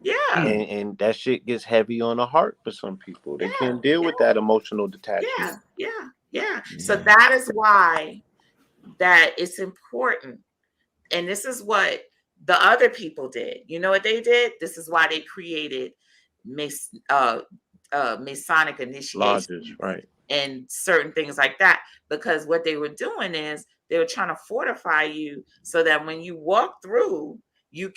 Speaker 1: Yeah,
Speaker 3: And that shit gets heavy on the heart for some people. They
Speaker 1: yeah,
Speaker 3: can't deal
Speaker 1: yeah,
Speaker 3: with that emotional detachment.
Speaker 1: yeah, yeah, yeah. So
Speaker 2: Yeah.
Speaker 1: that is why that it's important. And this is what the other people did. You know what they did? This is why they created Masonic
Speaker 3: Lodges,
Speaker 1: initiations
Speaker 3: right.
Speaker 1: and certain things like that. Because what they were doing is they were trying to fortify you so that when you walk through, you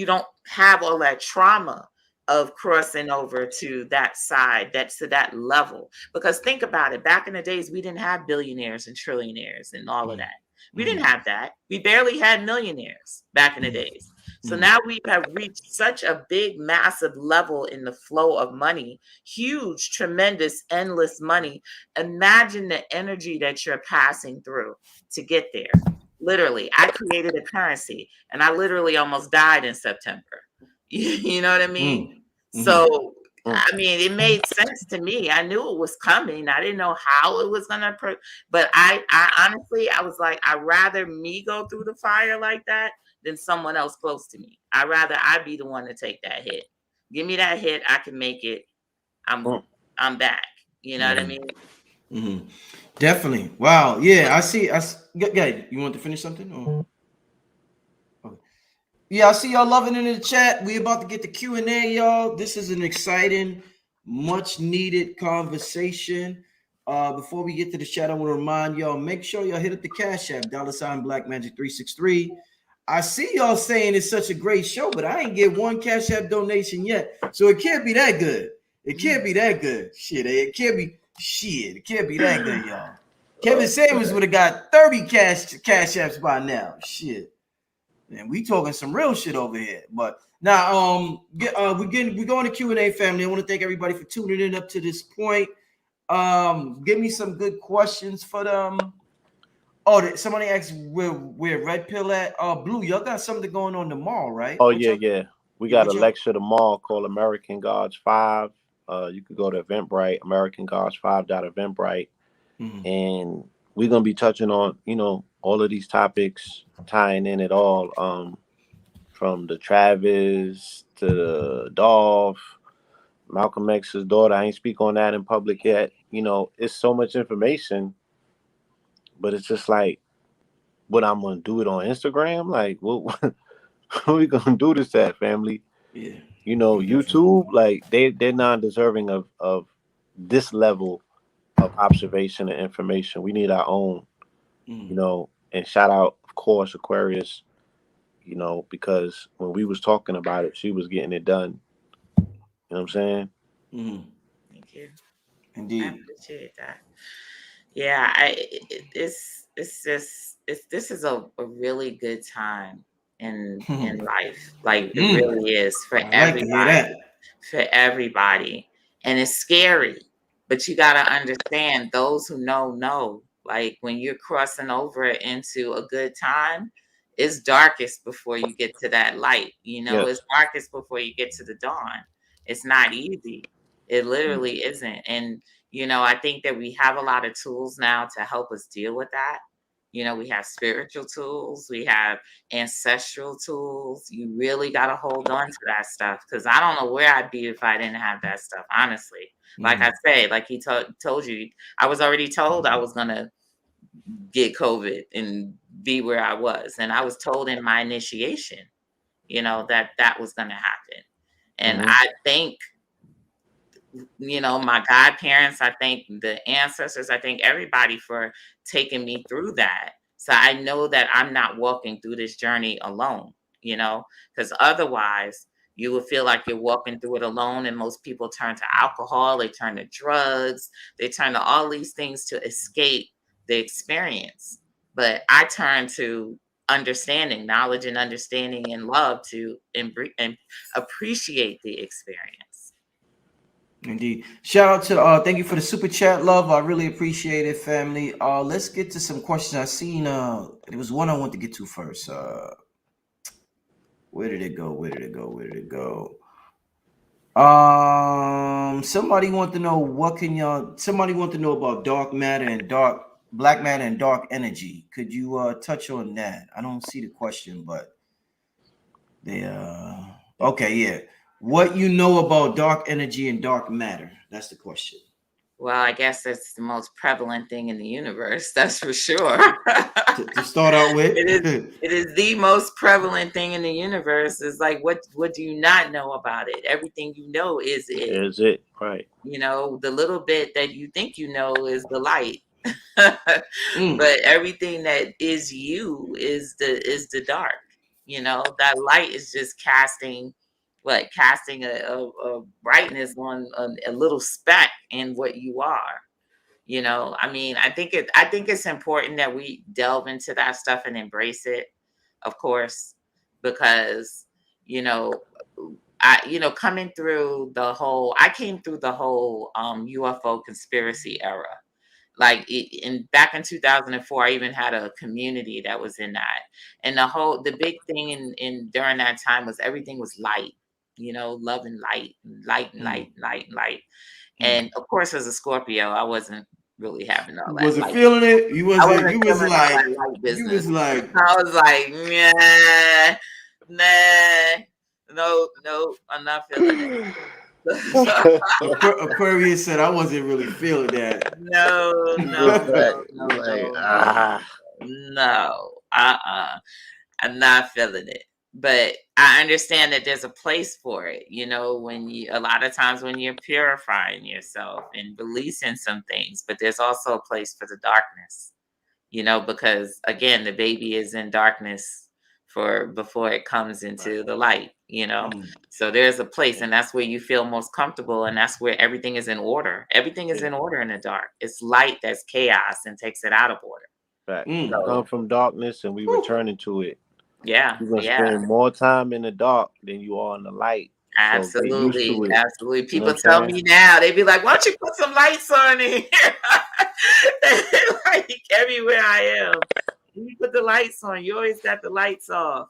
Speaker 1: don't have all that trauma of crossing over to that side, that's to that level. Because think about it, back in the days, we didn't have billionaires and trillionaires and all of that. We didn't have that. We barely had millionaires back in the days. So now we have reached such a big, massive level in the flow of money, huge, tremendous, endless money. Imagine the energy that you're passing through to get there. Literally, I created a currency and I literally almost died in September. You know what I mean? So, I mean, it made sense to me. I knew it was coming. I didn't know how it was going to, but I honestly, I was like, I'd rather me go through the fire like that than someone else close to me. I'd rather I be the one to take that hit. Give me that hit. I can make it. I'm back. You know what I mean?
Speaker 2: Mm-hmm. Definitely. Wow. Yeah, I see. Yeah, you want to finish something? Or? Okay. Yeah, I see y'all loving it in the chat. We about to get the Q&A, y'all. This is an exciting, much needed conversation. Before we get to the chat, I want to remind y'all, make sure y'all hit up the Cash App, $BlackMagic363. I see y'all saying it's such a great show, but I ain't get one Cash App donation yet. So it can't be that good. It can't be that good. It can't be that good, y'all. Kevin Samuels would have got 30 cash apps by now. Shit. And we talking some real shit over here. But now we're going to Q&A, family. I want to thank everybody for tuning in up to this point. Give me some good questions for them. Oh, somebody asked where Red Pill at. Blue, y'all got something going on tomorrow, right?
Speaker 3: Oh, yeah. We got a lecture tomorrow called American Gods 5. You could go to Eventbrite, AmericanGods5.eventbrite. And we're going to be touching on, all of these topics, tying in it all, from the Travis to the Dolph, Malcolm X's daughter. I ain't speak on that in public yet. It's so much information, but it's just like, what I'm going to do it on Instagram? Like, what are we going to do this at, family?
Speaker 2: Yeah.
Speaker 3: YouTube, like they're non-deserving of this level of observation and information. We need our own, and shout out, of course, Aquarius, because when we was talking about it, she was getting it done. You know what I'm saying?
Speaker 1: Thank you.
Speaker 2: Indeed.
Speaker 1: I appreciate that. Yeah, this is a really good time in life. Like it really is for everybody. For everybody. And it's scary. But you gotta understand, those who know. Like when you're crossing over into a good time, it's darkest before you get to that light.
Speaker 3: Yes.
Speaker 1: It's darkest before you get to the dawn. It's not easy. It literally isn't. And I think that we have a lot of tools now to help us deal with that. We have spiritual tools, we have ancestral tools. You really got to hold on to that stuff, because I don't know where I'd be if I didn't have that stuff, honestly. Like I say, like he told you, I was already told I was going to get COVID and be where I was. And I was told in my initiation, that was going to happen. And I think, my godparents, I thank the ancestors, I thank everybody for taking me through that. So I know that I'm not walking through this journey alone, because otherwise you will feel like you're walking through it alone. And most people turn to alcohol, they turn to drugs, they turn to all these things to escape the experience. But I turn to understanding, knowledge and understanding and love to and appreciate the experience.
Speaker 2: Indeed. Shout out to thank you for the super chat, love. I really appreciate it, family. Let's get to some questions. I seen there was one I want to get to first. Where did it go? Where did it go? Where did it go? Somebody want to know what can y'all. Somebody want to know about dark matter and black matter and dark energy. Could you touch on that? I don't see the question, but they okay, yeah. What you know about dark energy and dark matter? That's the question.
Speaker 1: Well, I guess it's the most prevalent thing in the universe, that's for sure.
Speaker 2: To start out with,
Speaker 1: it is the most prevalent thing in the universe. Is like, what do you not know about it? Everything you know is it.
Speaker 3: Is it right?
Speaker 1: You know, the little bit that you think you know is the light.
Speaker 2: Mm,
Speaker 1: But everything that is you is the dark. You know, that light is just casting a brightness on a little speck in what you are. You know, I mean, I think it's important that we delve into that stuff and embrace it, of course, because, you know, coming through the whole I came through the whole UFO conspiracy era. Like in back in 2004, I even had a community that was in that. And the big thing in during that time was everything was light, you know, love and light, light and light, light and light.
Speaker 2: mm.
Speaker 1: And of course, as a Scorpio, I wasn't really having all
Speaker 2: You
Speaker 1: that
Speaker 2: wasn't
Speaker 1: light.
Speaker 2: feeling it. You
Speaker 1: I
Speaker 2: wasn't.
Speaker 1: wasn't
Speaker 2: You was
Speaker 1: feeling all
Speaker 2: like.
Speaker 1: that light
Speaker 2: You
Speaker 1: business.
Speaker 2: was like.
Speaker 1: I was like, nah, nah, no, I'm not feeling it.
Speaker 2: Aquarius said I wasn't really feeling that.
Speaker 1: No, no,
Speaker 3: Just like,
Speaker 1: no, no,
Speaker 3: like,
Speaker 1: no, no,
Speaker 3: ah,
Speaker 1: no. I'm not feeling it. But I understand that there's a place for it. You know, a lot of times when you're purifying yourself and releasing some things, but there's also a place for the darkness, you know, because again, the baby is in darkness for before it comes into the light, you know.
Speaker 2: Mm,
Speaker 1: So there's a place, and that's where you feel most comfortable, and that's where everything is in order. Everything is in order in the dark. It's light that's chaos and takes it out of order.
Speaker 3: fact. We
Speaker 2: mm.
Speaker 3: come
Speaker 1: So
Speaker 3: from darkness and we
Speaker 2: Whew.
Speaker 3: return into it.
Speaker 1: yeah,
Speaker 3: You're gonna
Speaker 1: yeah.
Speaker 3: spend more time in the dark than you are in the light. So get used
Speaker 1: Absolutely,
Speaker 3: to it.
Speaker 1: absolutely.
Speaker 3: You know what
Speaker 1: People
Speaker 3: I'm
Speaker 1: tell
Speaker 3: saying?
Speaker 1: me now, they be like, "Why don't you put some lights on in here?" Like everywhere I am, you put the lights on. You always got the lights off.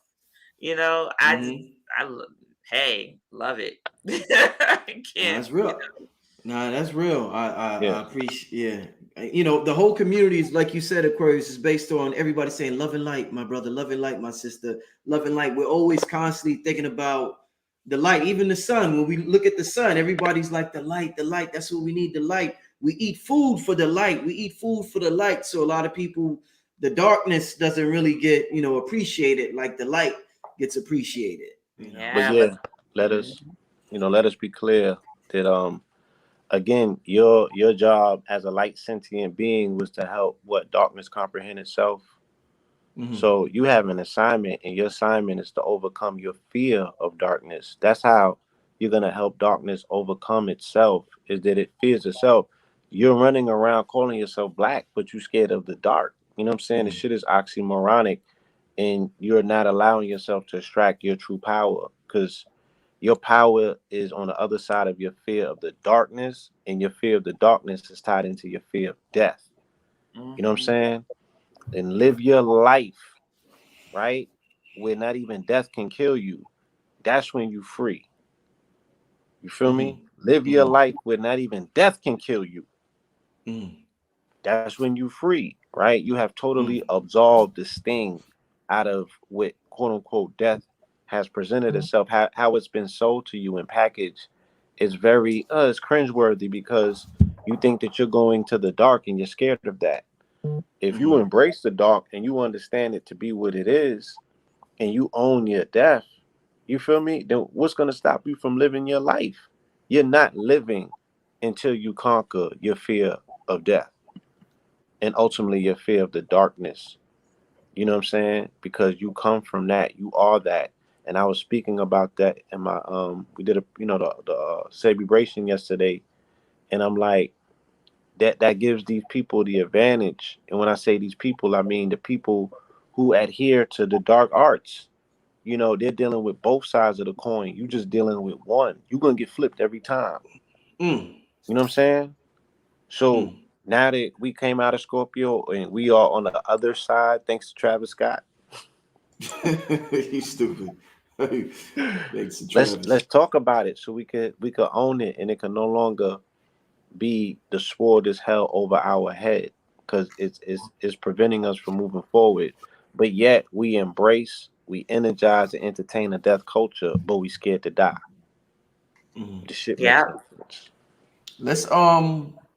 Speaker 1: You know,
Speaker 2: Mm-hmm.
Speaker 1: hey, love it. I
Speaker 2: No,
Speaker 1: can't,
Speaker 2: that's
Speaker 1: you
Speaker 2: real. No, that's real.
Speaker 3: Yeah.
Speaker 2: I appreciate. Yeah, you know, the whole community is like you said. Aquarius is based on everybody saying love and light, my brother. Love and light, my sister. Love and light. We're always constantly thinking about the light. Even the sun. When we look at the sun, everybody's like the light. The light. That's what we need. The light. We eat food for the light. We eat food for the light. So a lot of people, the darkness doesn't really get appreciated like the light gets appreciated. You know.
Speaker 3: But
Speaker 1: yeah, but
Speaker 3: yeah, let
Speaker 1: mhm,
Speaker 3: us, let us be clear that again, your job as a light sentient being was to help what darkness comprehend itself.
Speaker 2: Mm-hmm.
Speaker 3: So you have an assignment, and your assignment is to overcome your fear of darkness. That's how you're gonna help darkness overcome itself, is that it fears itself. You're running around calling yourself black, but you're scared of the dark. You know what I'm saying? The shit is oxymoronic, and you're not allowing yourself to extract your true power because your power is on the other side of your fear of the darkness, and your fear of the darkness is tied into your fear of death. You know what I'm
Speaker 1: mhm,
Speaker 3: saying? And live your life, right? Where not even death can kill you. That's when you free. You feel me?
Speaker 2: Mm-hmm.
Speaker 3: Live your
Speaker 2: Mm-hmm.
Speaker 3: life where not even death can kill you.
Speaker 2: Mm-hmm.
Speaker 3: That's when you free, right? You have totally
Speaker 2: Mm-hmm.
Speaker 3: absolved the sting out of what quote unquote death has presented itself, how it's been sold to you and packaged. Is very it's cringeworthy because you think that you're going to the dark and you're scared of that. If you
Speaker 2: Mm-hmm.
Speaker 3: embrace the dark and you understand it to be what it is, and you own your death, you feel me? Then what's going to stop you from living your life? You're not living until you conquer your fear of death and ultimately your fear of the darkness. You know what I'm saying? Because you come from that, you are that. And I was speaking about that in my we did a the celebration yesterday, and I'm like that gives these people the advantage. And when I say these people, I mean the people who adhere to the dark arts. They're dealing with both sides of the coin. You just dealing with one. You're gonna get flipped every time.
Speaker 2: Mm.
Speaker 3: You know what I'm saying? So
Speaker 2: Mm.
Speaker 3: now that we came out of Scorpio and we are on the other side, thanks to Travis Scott.
Speaker 2: You stupid. Thanks,
Speaker 3: let's
Speaker 2: Travis.
Speaker 3: talk about it so we could own it, and it can no longer be the sword is held over our head, because it's preventing us from moving forward. But yet we embrace, we energize and entertain a death culture, but we scared to die.
Speaker 2: Mhm.
Speaker 3: This shit makes
Speaker 1: Yeah.
Speaker 3: no sense.
Speaker 2: Let's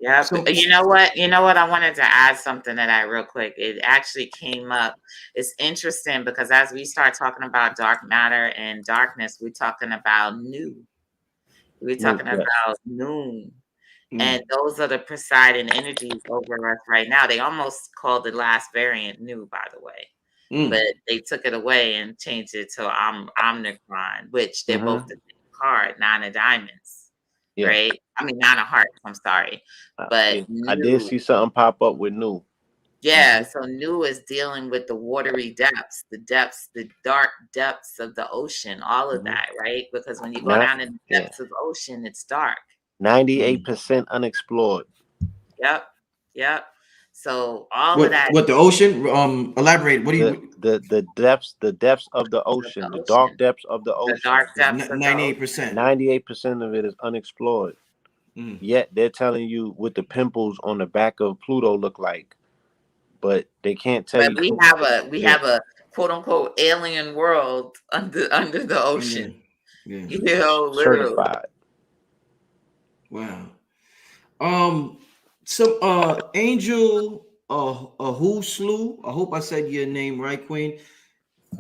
Speaker 1: Yeah,
Speaker 2: so
Speaker 1: you know what? You know what? I wanted to add something to that real quick. It actually came up. It's interesting because as we start talking about dark matter and darkness, we're talking about new. We're
Speaker 3: No,
Speaker 1: talking
Speaker 3: yes.
Speaker 1: about noon. And
Speaker 2: mm,
Speaker 1: those are the Poseidon energies over us right now. They almost called the last variant new, by the way. But
Speaker 2: mm,
Speaker 1: they took it away and changed it to Omnicron, which they're both
Speaker 3: Mm-hmm.
Speaker 1: the same card, 9 of diamonds,
Speaker 3: Yeah.
Speaker 1: right? I mean, 9 of hearts, I'm sorry. But
Speaker 3: Yeah. I did
Speaker 1: new,
Speaker 3: see something pop up with new.
Speaker 1: yeah,
Speaker 3: Mm-hmm.
Speaker 1: so new is dealing with the watery depths, the dark depths of the ocean, all of
Speaker 3: Mm-hmm.
Speaker 1: that, right? Because when you go
Speaker 3: Not,
Speaker 1: down in the
Speaker 3: yeah.
Speaker 1: depths of the ocean, it's dark.
Speaker 3: 98% unexplored.
Speaker 1: Yep. Yep. So all of that
Speaker 2: what the ocean? Elaborate. What do
Speaker 3: The
Speaker 2: you?
Speaker 3: depths of the
Speaker 1: of the
Speaker 3: ocean, the dark
Speaker 1: ocean,
Speaker 3: depths of the
Speaker 1: the
Speaker 3: ocean.
Speaker 1: dark depths of the
Speaker 2: 98%.
Speaker 1: ocean.
Speaker 3: 98% of it is unexplored.
Speaker 2: Mm.
Speaker 3: Yet they're telling you what the pimples on the back of Pluto look like, but they can't tell
Speaker 1: But
Speaker 3: you.
Speaker 1: we
Speaker 3: Yeah,
Speaker 1: have a quote unquote alien world under the
Speaker 2: Yeah.
Speaker 1: ocean.
Speaker 2: Yeah.
Speaker 1: You know, literally.
Speaker 3: certified.
Speaker 2: Wow. Um. Some Angel Who Slew. I hope I said your name right, Queen.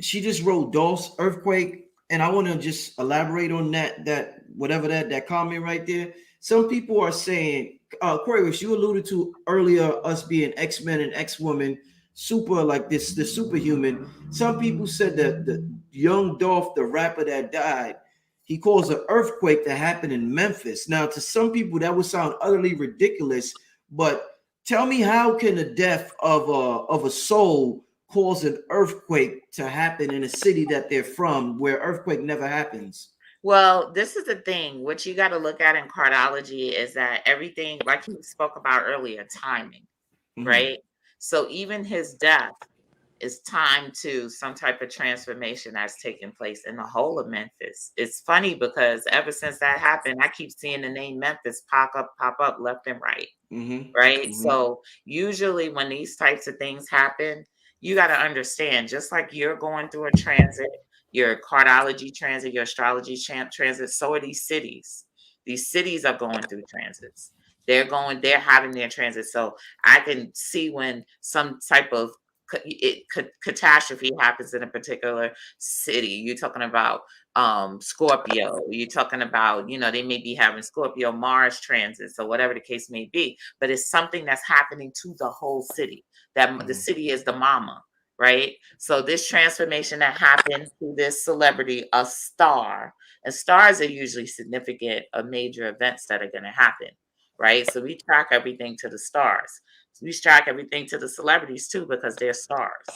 Speaker 2: She just wrote DOS earthquake, and I want to just elaborate on that whatever that comment right there. Some people are saying, Corey, which you alluded to earlier, us being X-Men and X-Woman, super like this, the superhuman. Some people said that the young Dolph, the rapper that died, he caused an earthquake that happened in Memphis. Now, to some people, that would sound utterly ridiculous, but tell me, how can the death of a soul cause an earthquake to happen in a city that they're from, where earthquake never happens?
Speaker 1: Well, this is the thing. What you got to look at in cardiology is that everything, like you spoke about earlier, timing,
Speaker 2: Mhm.
Speaker 1: right? So even his death is timed to some type of transformation that's taking place in the whole of Memphis. It's funny because ever since that happened, I keep seeing the name Memphis pop up left and right.
Speaker 2: Mhm.
Speaker 1: Right.
Speaker 2: Mhm.
Speaker 1: So usually when these types of things happen, you got to understand, just like you're going through a transit, your cardiology transit, your astrology transit, so are these cities. These cities are going through transits. They're having their transit. So I can see when some type of catastrophe happens in a particular city. You're talking about Scorpio. You're talking about, they may be having Scorpio Mars transits or whatever the case may be, but it's something that's happening to the whole city. That the
Speaker 2: Mhm.
Speaker 1: city is the mama, right? So this transformation that happened to this celebrity, a star, and stars are usually significant of major events that are going to happen, right? So we track everything to the stars. So we track everything to the celebrities too because they're stars.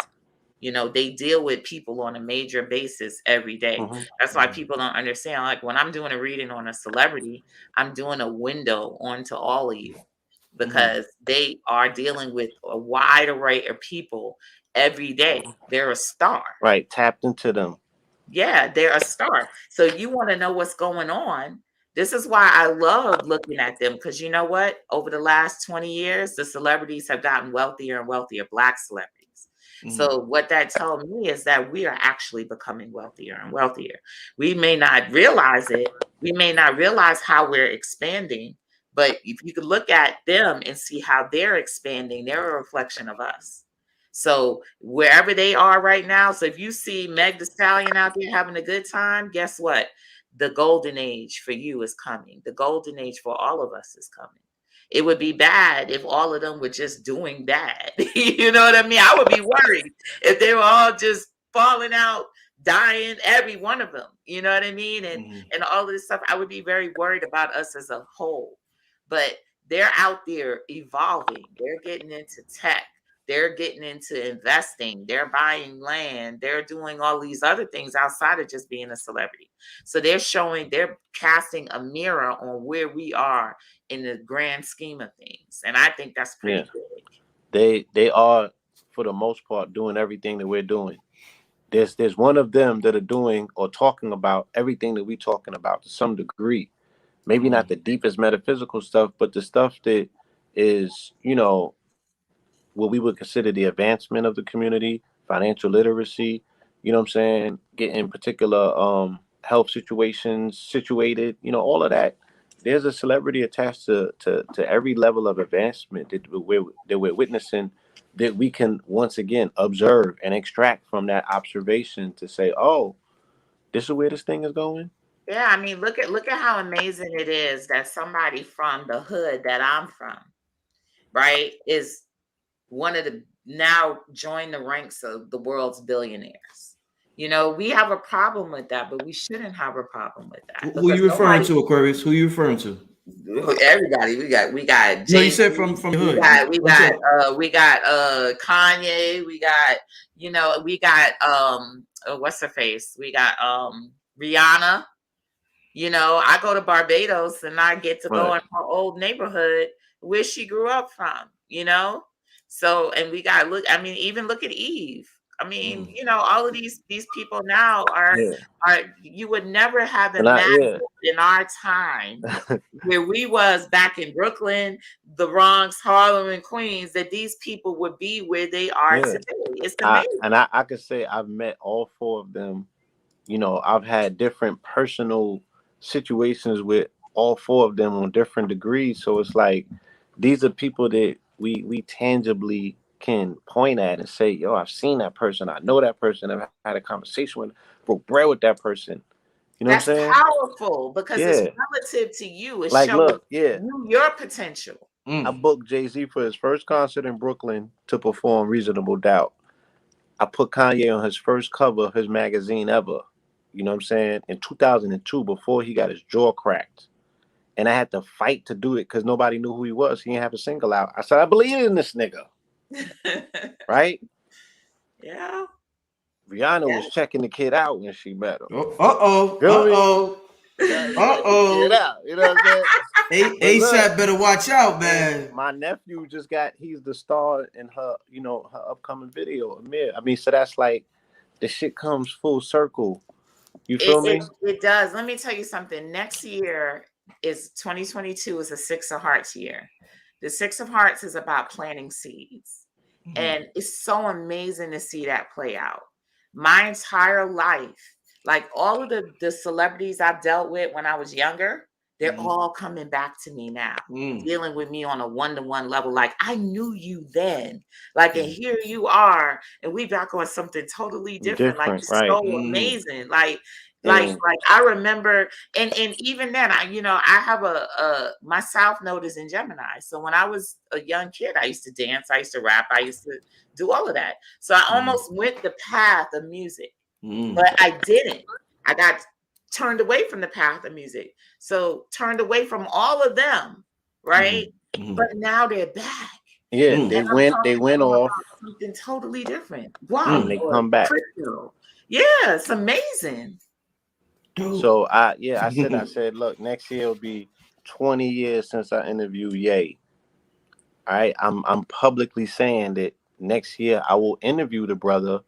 Speaker 1: They deal with people on a major basis every day.
Speaker 3: Mm-hmm.
Speaker 1: That's why people don't understand. Like when I'm doing a reading on a celebrity, I'm doing a window onto all of you
Speaker 2: Mhm.
Speaker 1: because they are dealing with a wide array of people every day. They're a star.
Speaker 3: Right, tapped into them.
Speaker 1: Yeah, they're a star. So you want to know what's going on. This is why I love looking at them because you know what? Over the last 20 years, the celebrities have gotten wealthier and wealthier, Black celebrities.
Speaker 2: Mhm.
Speaker 1: So what that tells me is that we are actually becoming wealthier and wealthier. We may not realize it. We may not realize how we're expanding, but if you could look at them and see how they're expanding, they're a reflection of us. So wherever they are right now, so if you see Meg the Stallion out there having a good time, guess what? The golden age for you is coming. The golden age for all of us is coming. It would be bad if all of them were just doing bad. You know what I mean? I would be worried if they were all just falling out, dying, every one of them. You know what I mean? And
Speaker 2: Mhm.
Speaker 1: and all of this stuff. I would be very worried about us as a whole. But they're out there evolving. They're getting into tech. They're getting into investing. They're buying land. They're doing all these other things outside of just being a celebrity. So they're casting a mirror on where we are in the grand scheme of things. And I think that's
Speaker 3: Yeah,
Speaker 1: pretty big.
Speaker 3: they are for the most part doing everything that we're doing. there's one of them that are doing or talking about everything that we talking about to some degree. Maybe not the deepest metaphysical stuff, but the stuff that is, what we would consider the advancement of the community, financial literacy, you know what I'm saying, getting particular health situations situated, all of that. There's a celebrity attached to every level of advancement that we're witnessing, that we can once again observe and extract from that observation to say, oh, this is where this thing is going.
Speaker 1: Yeah, I mean, look at how amazing it is that somebody from the hood that I'm from, right, is one of the now join the ranks of the world's billionaires. We have a problem with that, but we shouldn't have a problem with that
Speaker 2: Who
Speaker 1: because
Speaker 2: you referring
Speaker 1: nobody,
Speaker 2: to, Aquarius? Who you referring to?
Speaker 1: everybody, we got
Speaker 2: No, you
Speaker 1: Jay-Z,
Speaker 2: said from the
Speaker 1: we
Speaker 2: hood.
Speaker 1: got we
Speaker 2: What's
Speaker 1: got
Speaker 2: up?
Speaker 1: we got Kanye, we got what's her face? We got Rihanna. I go to Barbados and I get to go
Speaker 3: Right.
Speaker 1: in her old neighborhood where she grew up from. So, and we got I mean, even look at Eve. I mean, all of these people now
Speaker 3: Yeah.
Speaker 1: are you would never have
Speaker 3: And
Speaker 1: imagined in our time where we was back in Brooklyn, the Bronx, Harlem, and Queens, that these people would be where they are
Speaker 3: yeah.
Speaker 1: today. It's amazing.
Speaker 3: I could say I've met all four of them. I've had different personal situations with all four of them on different degrees. So it's like these are people that we tangibly can point at and say, yo, I've seen that person, I know that person, I've had a conversation with, broke bread with that person. You know what I'm
Speaker 1: That's
Speaker 3: saying?
Speaker 1: powerful because it's
Speaker 3: Yeah.
Speaker 1: relative to you. It's
Speaker 3: Like,
Speaker 1: showing
Speaker 3: look, yeah.
Speaker 1: your potential.
Speaker 3: I booked Jay-Z for his first concert in Brooklyn to perform Reasonable Doubt. I put Kanye on his first cover of his magazine ever. You know what I'm saying? In 2002, before he got his jaw cracked. And I had to fight to do it because nobody knew who he was. He didn't have a single out. I said, I believe in this nigga. Right?
Speaker 1: Yeah.
Speaker 3: Rihanna was checking the kid out when she met him. Feel me? Check the kid out. You know what I'm saying?
Speaker 2: ASAP better watch out, man.
Speaker 3: My nephew he's the star in her, her upcoming video, Amir. I mean, so that's like, the shit comes full circle. You feel me?
Speaker 1: It does. Let me tell you something. Next year is 2022 is a Six of Hearts year. The Six of Hearts is about planting seeds. And it's so amazing to see that play out. My entire life, like all of the celebrities I've dealt with when I was younger, they're all coming back to me now, dealing with me on a one-to-one level. Like, I knew you then. Like, and here you are, and we back on something totally different. Like, it's
Speaker 3: right?
Speaker 1: so amazing. Like I remember, and even then, I have my South Node is in Gemini. So when I was a young kid, I used to dance, I used to rap, I used to do all of that. So I almost went the path of music, but I didn't. I got turned away from the path of music. So turned away from all of them, right? But now they're back.
Speaker 3: Yeah, they went off.
Speaker 1: Something totally different. Wow.
Speaker 3: And they come back.
Speaker 1: Crypto. Yeah, it's amazing.
Speaker 3: So I said, look, next year will be 20 years since I interviewed Ye. All right, I'm publicly saying that next year I will interview the brother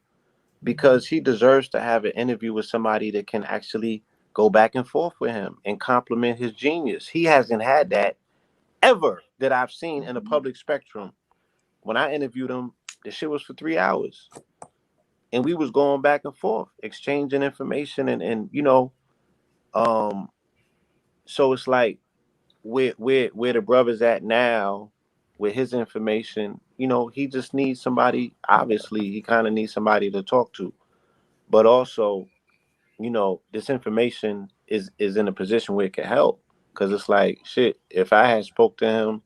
Speaker 3: because he deserves to have an interview with somebody that can actually go back and forth with him and compliment his genius. He hasn't had that ever that I've seen in the public spectrum. When I interviewed him, the shit was for 3 hours. And we was going back and forth, exchanging information and so it's like where the brother's at now with his information, he just needs somebody. Obviously, he kind of needs somebody to talk to, but also, this information is in a position where it can help. Because it's like, shit, if I had spoke to him,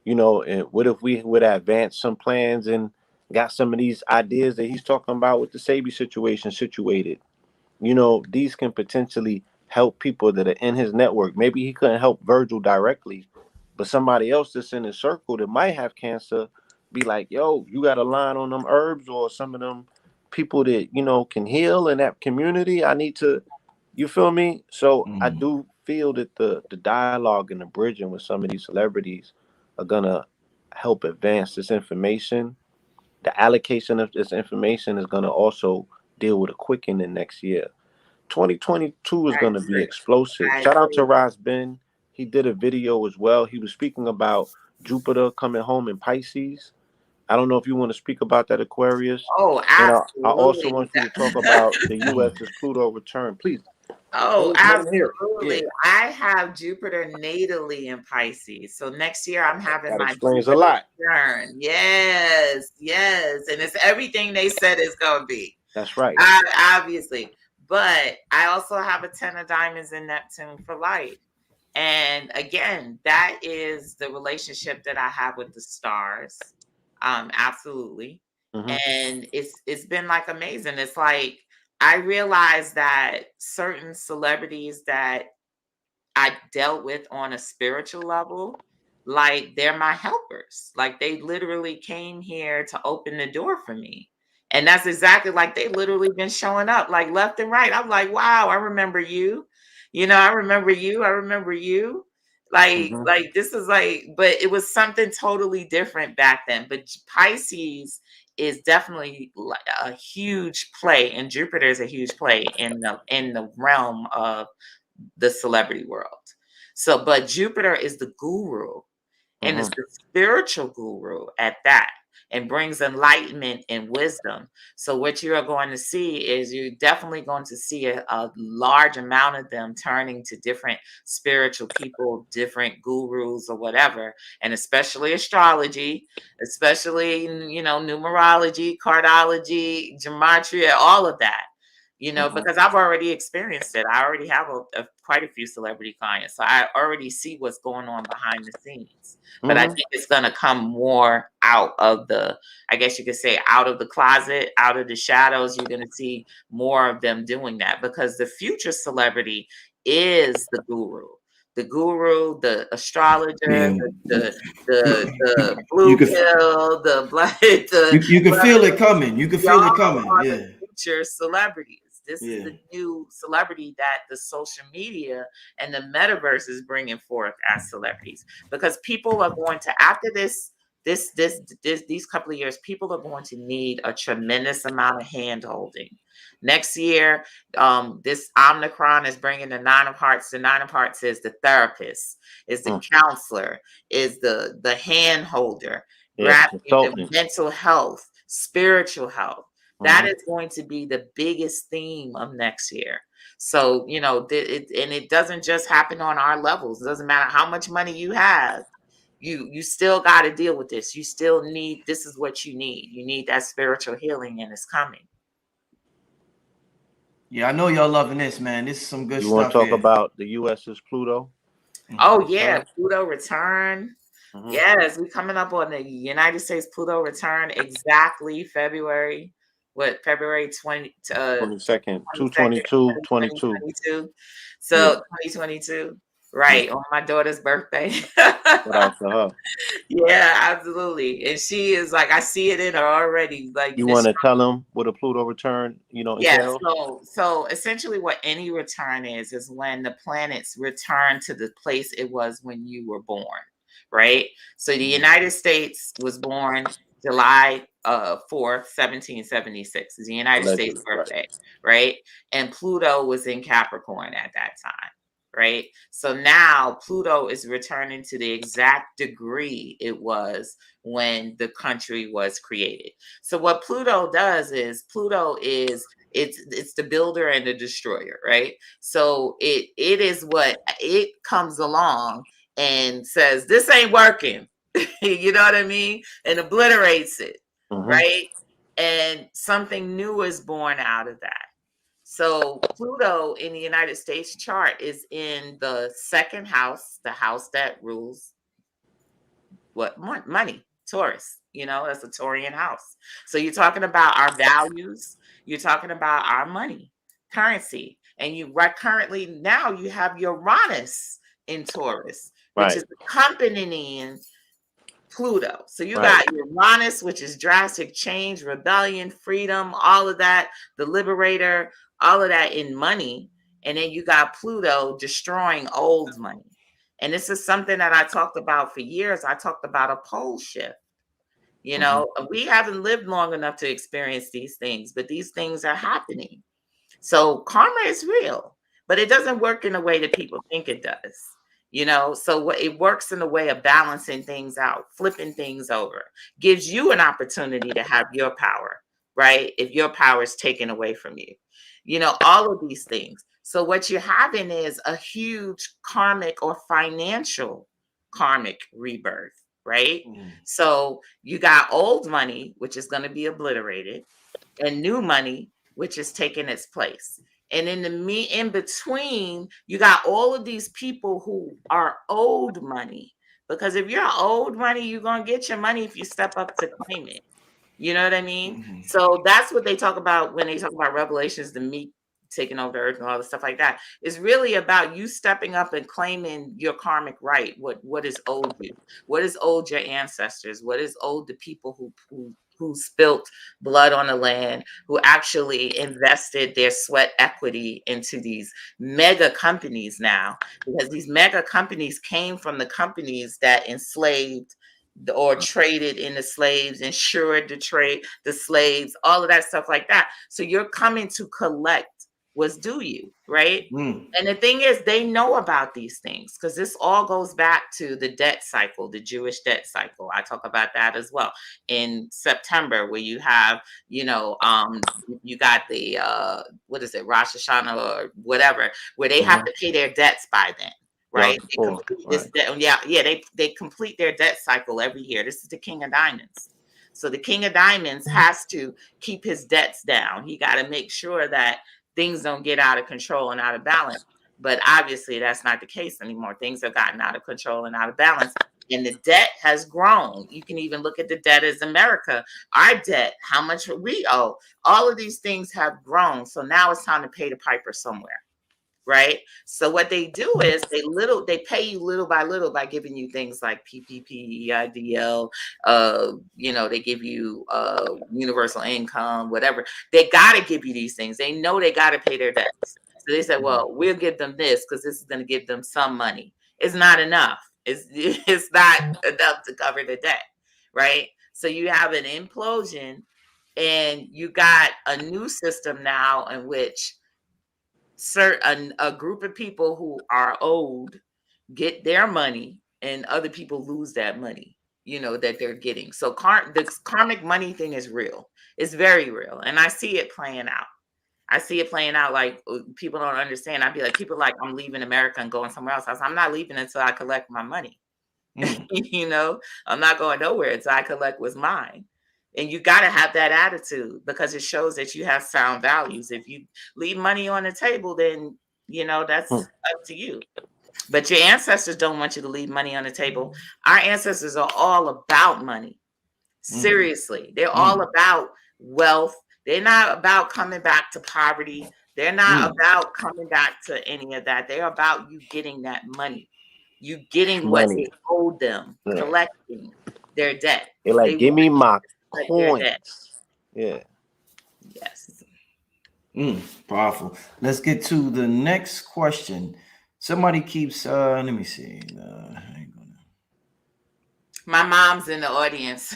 Speaker 3: and what if we would advance some plans and got some of these ideas that he's talking about with the Sabi situation situated? These can potentially help people that are in his network. Maybe he couldn't help Virgil directly, but somebody else that's in his circle that might have cancer be like, yo, you got a line on them herbs or some of them people that, can heal in that community. I need to, you feel me? So I do feel that the dialogue and the bridging with some of these celebrities are going to help advance this information. The allocation of this information is going to also deal with a quickening next year. 2022 is
Speaker 1: I
Speaker 3: going to be
Speaker 1: agree.
Speaker 3: explosive.
Speaker 1: I
Speaker 3: Shout out to
Speaker 1: agree.
Speaker 3: Raz Ben. He did a video as well. He was speaking about Jupiter coming home in Pisces. I don't know if you want to speak about that, Aquarius.
Speaker 1: Oh,
Speaker 3: And I also
Speaker 1: absolutely.
Speaker 3: want you to talk about the U.S.'s Pluto return. Please.
Speaker 1: Oh,
Speaker 3: Let him hear it.
Speaker 1: absolutely. I have Jupiter natally in Pisces. So next year I'm having
Speaker 3: That
Speaker 1: my
Speaker 3: explains a
Speaker 1: Jupiter
Speaker 3: lot.
Speaker 1: return. Yes, yes. And it's everything they said it's going to be.
Speaker 3: That's right.
Speaker 1: Obviously. But I also have a 10 of diamonds in Neptune for light. And again, that is the relationship that I have with the stars. Absolutely.
Speaker 3: Mhm.
Speaker 1: And it's been like amazing. It's like I realized that certain celebrities that I dealt with on a spiritual level, like they're my helpers. Like they literally came here to open the door for me. And that's exactly like they literally been showing up like left and right. I'm like, wow, I remember you. You know, I remember you. I remember you.
Speaker 3: Mhm.
Speaker 1: Like this is like, but it was something totally different back then. But Pisces is definitely like a huge play, and Jupiter is a huge play in the realm of the celebrity world. So, but Jupiter is the guru, and it's
Speaker 3: Mhm.
Speaker 1: the spiritual guru at that, and brings enlightenment and wisdom. So what you are going to see is you're definitely going to see a large amount of them turning to different spiritual people, different gurus or whatever, and especially astrology, especially, you know, numerology, cardology, gematria, all of that. You know,
Speaker 3: Mhm.
Speaker 1: because I've already experienced it. I already have quite a few celebrity clients. So I already see what's going on behind the scenes. But I
Speaker 3: Mhm.
Speaker 1: think it's going to come more out of the, I guess you could say, out of the closet, out of the shadows. You're going to see more of them doing that because the future celebrity is the guru, the astrologer,
Speaker 2: Yeah,
Speaker 1: the
Speaker 2: you
Speaker 1: blue
Speaker 2: could
Speaker 1: pill, the black, the
Speaker 2: you can feel it coming. You can feel
Speaker 1: y'all
Speaker 2: it coming.
Speaker 1: are the
Speaker 2: Yeah,
Speaker 1: future celebrities. This is
Speaker 2: yeah.
Speaker 1: the new celebrity that the social media and the metaverse is bringing forth as celebrities. Because people are going to, after these couple of years, people are going to need a tremendous amount of hand holding. Next year, this Omicron is bringing the Nine of Hearts. The Nine of Hearts is the therapist, is the
Speaker 3: Mm.
Speaker 1: counselor, is the hand holder,
Speaker 3: Yeah, the
Speaker 1: the
Speaker 3: consultant.
Speaker 1: mental health, spiritual health. That
Speaker 3: Mhm.
Speaker 1: is going to be the biggest theme of next year. So, you know, and it doesn't just happen on our levels. It doesn't matter how much money you have. You still got to deal with this. You still need, this is what you need. You need that spiritual healing, and it's coming.
Speaker 2: Yeah, I know y'all loving this, man. This is some good
Speaker 3: You want to
Speaker 2: stuff
Speaker 3: talk
Speaker 2: here.
Speaker 3: about the U.S.'s Pluto
Speaker 1: Oh yeah,
Speaker 3: return?
Speaker 1: Pluto return.
Speaker 3: Mhm.
Speaker 1: Yes, we coming up on the United States Pluto return exactly February, what, February
Speaker 3: 22nd,
Speaker 1: 22nd,
Speaker 3: 2/22, 22.
Speaker 1: 2022.
Speaker 3: Yeah.
Speaker 1: So 2022, right, on my daughter's birthday.
Speaker 3: Shout out to her.
Speaker 1: Yeah, absolutely. And she is like, I see it in her already. Like
Speaker 3: You
Speaker 1: this.
Speaker 3: want to tell them what a Pluto return,
Speaker 1: Yeah,
Speaker 3: entails?
Speaker 1: so essentially what any return is when the planets return to the place it was when you were born, right? So the United States was born July 4th, 1776 is the United States
Speaker 3: Allegedly, right.
Speaker 1: birthday, right? And Pluto was in Capricorn at that time, right? So now Pluto is returning to the exact degree it was when the country was created. So what Pluto does is Pluto is it's the builder and the destroyer, right? So it is what it comes along and says this ain't working. You know what I mean? And obliterates it,
Speaker 3: Mhm.
Speaker 1: right? And something new is born out of that. So Pluto in the United States chart is in the second house, the house that rules what money, Taurus. You know, that's a Taurian house. So you're talking about our values, you're talking about our money, currency, and you right currently now you have Uranus in Taurus, which
Speaker 3: Right.
Speaker 1: is accompanying Pluto. So you
Speaker 3: Right.
Speaker 1: got Uranus, which is drastic change, rebellion, freedom, all of that, the liberator, all of that in money. And then you got Pluto destroying old money. And this is something that I talked about for years. I talked about a pole shift. You know, we haven't lived long enough to experience these things, but these things are happening. So karma is real, but it doesn't work in the way that people think it does. You know, so what it works in a way of balancing things out, flipping things over, gives you an opportunity to have your power, right? If your power is taken away from you, you know, all of these things. So what you're having is a huge karmic or financial karmic rebirth, right? So you got old money, which is going to be obliterated, and new money, which is taking its place. And in the in between, you got all of these people who are owed money. Because if you're owed money, you're gonna get your money if you step up to claim it. You know what I mean? So that's what they talk about when they talk about revelations, the meat taking over the earth and all the stuff like that. It's really about you stepping up and claiming your karmic right, what is owed you, what is owed your ancestors, what is owed the people who spilt blood on the land, who actually invested their sweat equity into these mega companies now, because these mega companies came from the companies that enslaved or traded in the slaves, insured the slaves, all of that stuff like that. So you're coming to collect what's due you, right? And the thing is, they know about these things because this all goes back to the debt cycle, the Jewish debt cycle. I talk about that as well in September, where you have, you know, you got the what is it, Rosh Hashanah or whatever, where they have to pay their debts by then. Right, they complete this debt. They complete their debt cycle every year. This is the King of Diamonds. So the King of Diamonds has to keep his debts down. He got to make sure that things don't get out of control and out of balance. But obviously, that's not the case anymore. Things have gotten out of control and out of balance, and the debt has grown. You can even look at the debt as America, our debt, how much we owe. All of these things have grown. So now it's time to pay the piper somewhere. Right. So what they do is they pay you little by giving you things like PPP, EIDL, you know, they give you universal income, whatever. They gotta give you these things. They know they gotta pay their debts. So they said, well, we'll give them this because this is gonna give them some money. It's not enough. It's not enough to cover the debt, right? So you have an implosion and you got a new system now in which a group of people who are owed get their money and other people lose that money, you know, that they're getting. So the karmic money thing is real. It's very real. And I see it playing out. I see it playing out like people don't understand. I'd be like, people like, I'm leaving America and going somewhere else. I'm not leaving until I collect my money. You know, I'm not going nowhere until I collect what's mine. And you got to have that attitude because it shows that you have sound values. If you leave money on the table, then, you know, that's up to you. But your ancestors don't want you to leave money on the table. Our ancestors are all about money. Seriously. They're all about wealth. They're not about coming back to poverty. They're not about coming back to any of that. They're about you getting that money. You getting what they owed them, collecting their debt.
Speaker 3: They're like, give me my coins. Yeah.
Speaker 1: Yes.
Speaker 2: Powerful. Let's get to the next question. Somebody keeps let me see.
Speaker 1: My mom's in the audience.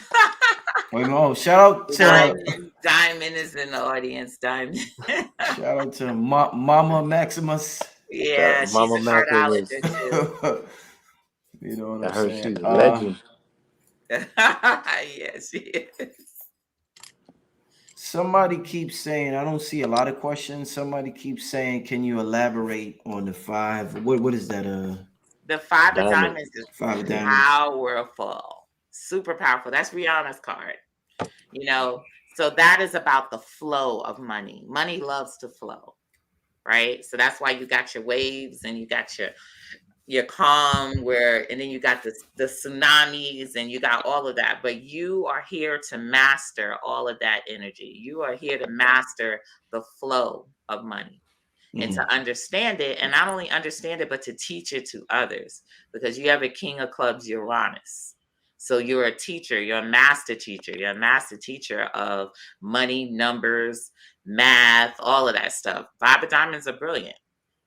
Speaker 2: Shout out to
Speaker 1: Diamond is in the audience. Diamond.
Speaker 2: Shout out to Mama Maximus.
Speaker 1: Yeah, she's
Speaker 3: Mama
Speaker 1: a cardiologist too.
Speaker 2: You know what
Speaker 3: I
Speaker 2: I'm
Speaker 3: heard
Speaker 2: saying?
Speaker 3: she's a legend.
Speaker 1: Yes, she is.
Speaker 2: Somebody keeps saying, I don't see a lot of questions. Somebody keeps saying, can you elaborate on the five? What is that?
Speaker 1: The five of diamonds is powerful, super powerful. That's Rihanna's card. You know, so that is about the flow of money. Money loves to flow, right? So that's why you got your waves and you got your calm and then you got the tsunamis and you got all of that. But you are here to master all of that energy. You are here to master the flow of money. And to understand it, and not only understand it, but to teach it to others, because you have a King of Clubs, Uranus. So you're a teacher, you're a master teacher, you're a master teacher of money, numbers, math, all of that stuff. Five of Diamonds are brilliant,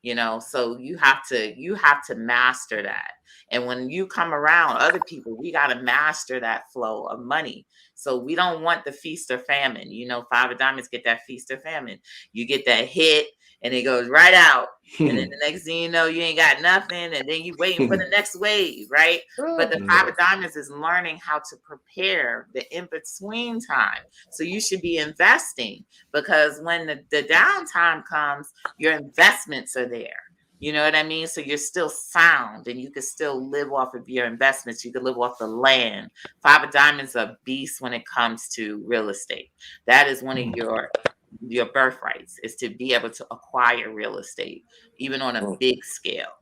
Speaker 1: you know, so you have to master that. And when you come around other people, we got to master that flow of money. So we don't want the feast or famine. You know, Five of Diamonds get that feast or famine. You get that hit and it goes right out. And then the next thing you know, you ain't got nothing. And then you waiting for the next wave, right? But the Five of Diamonds is learning how to prepare the in-between time. So you should be investing, because when the downtime comes, your investments are there. You know what I mean? So you're still sound and you can still live off of your investments. You can live off the land. Five of Diamonds are beasts when it comes to real estate. That is one of your birthrights, is to be able to acquire real estate, even on a big scale.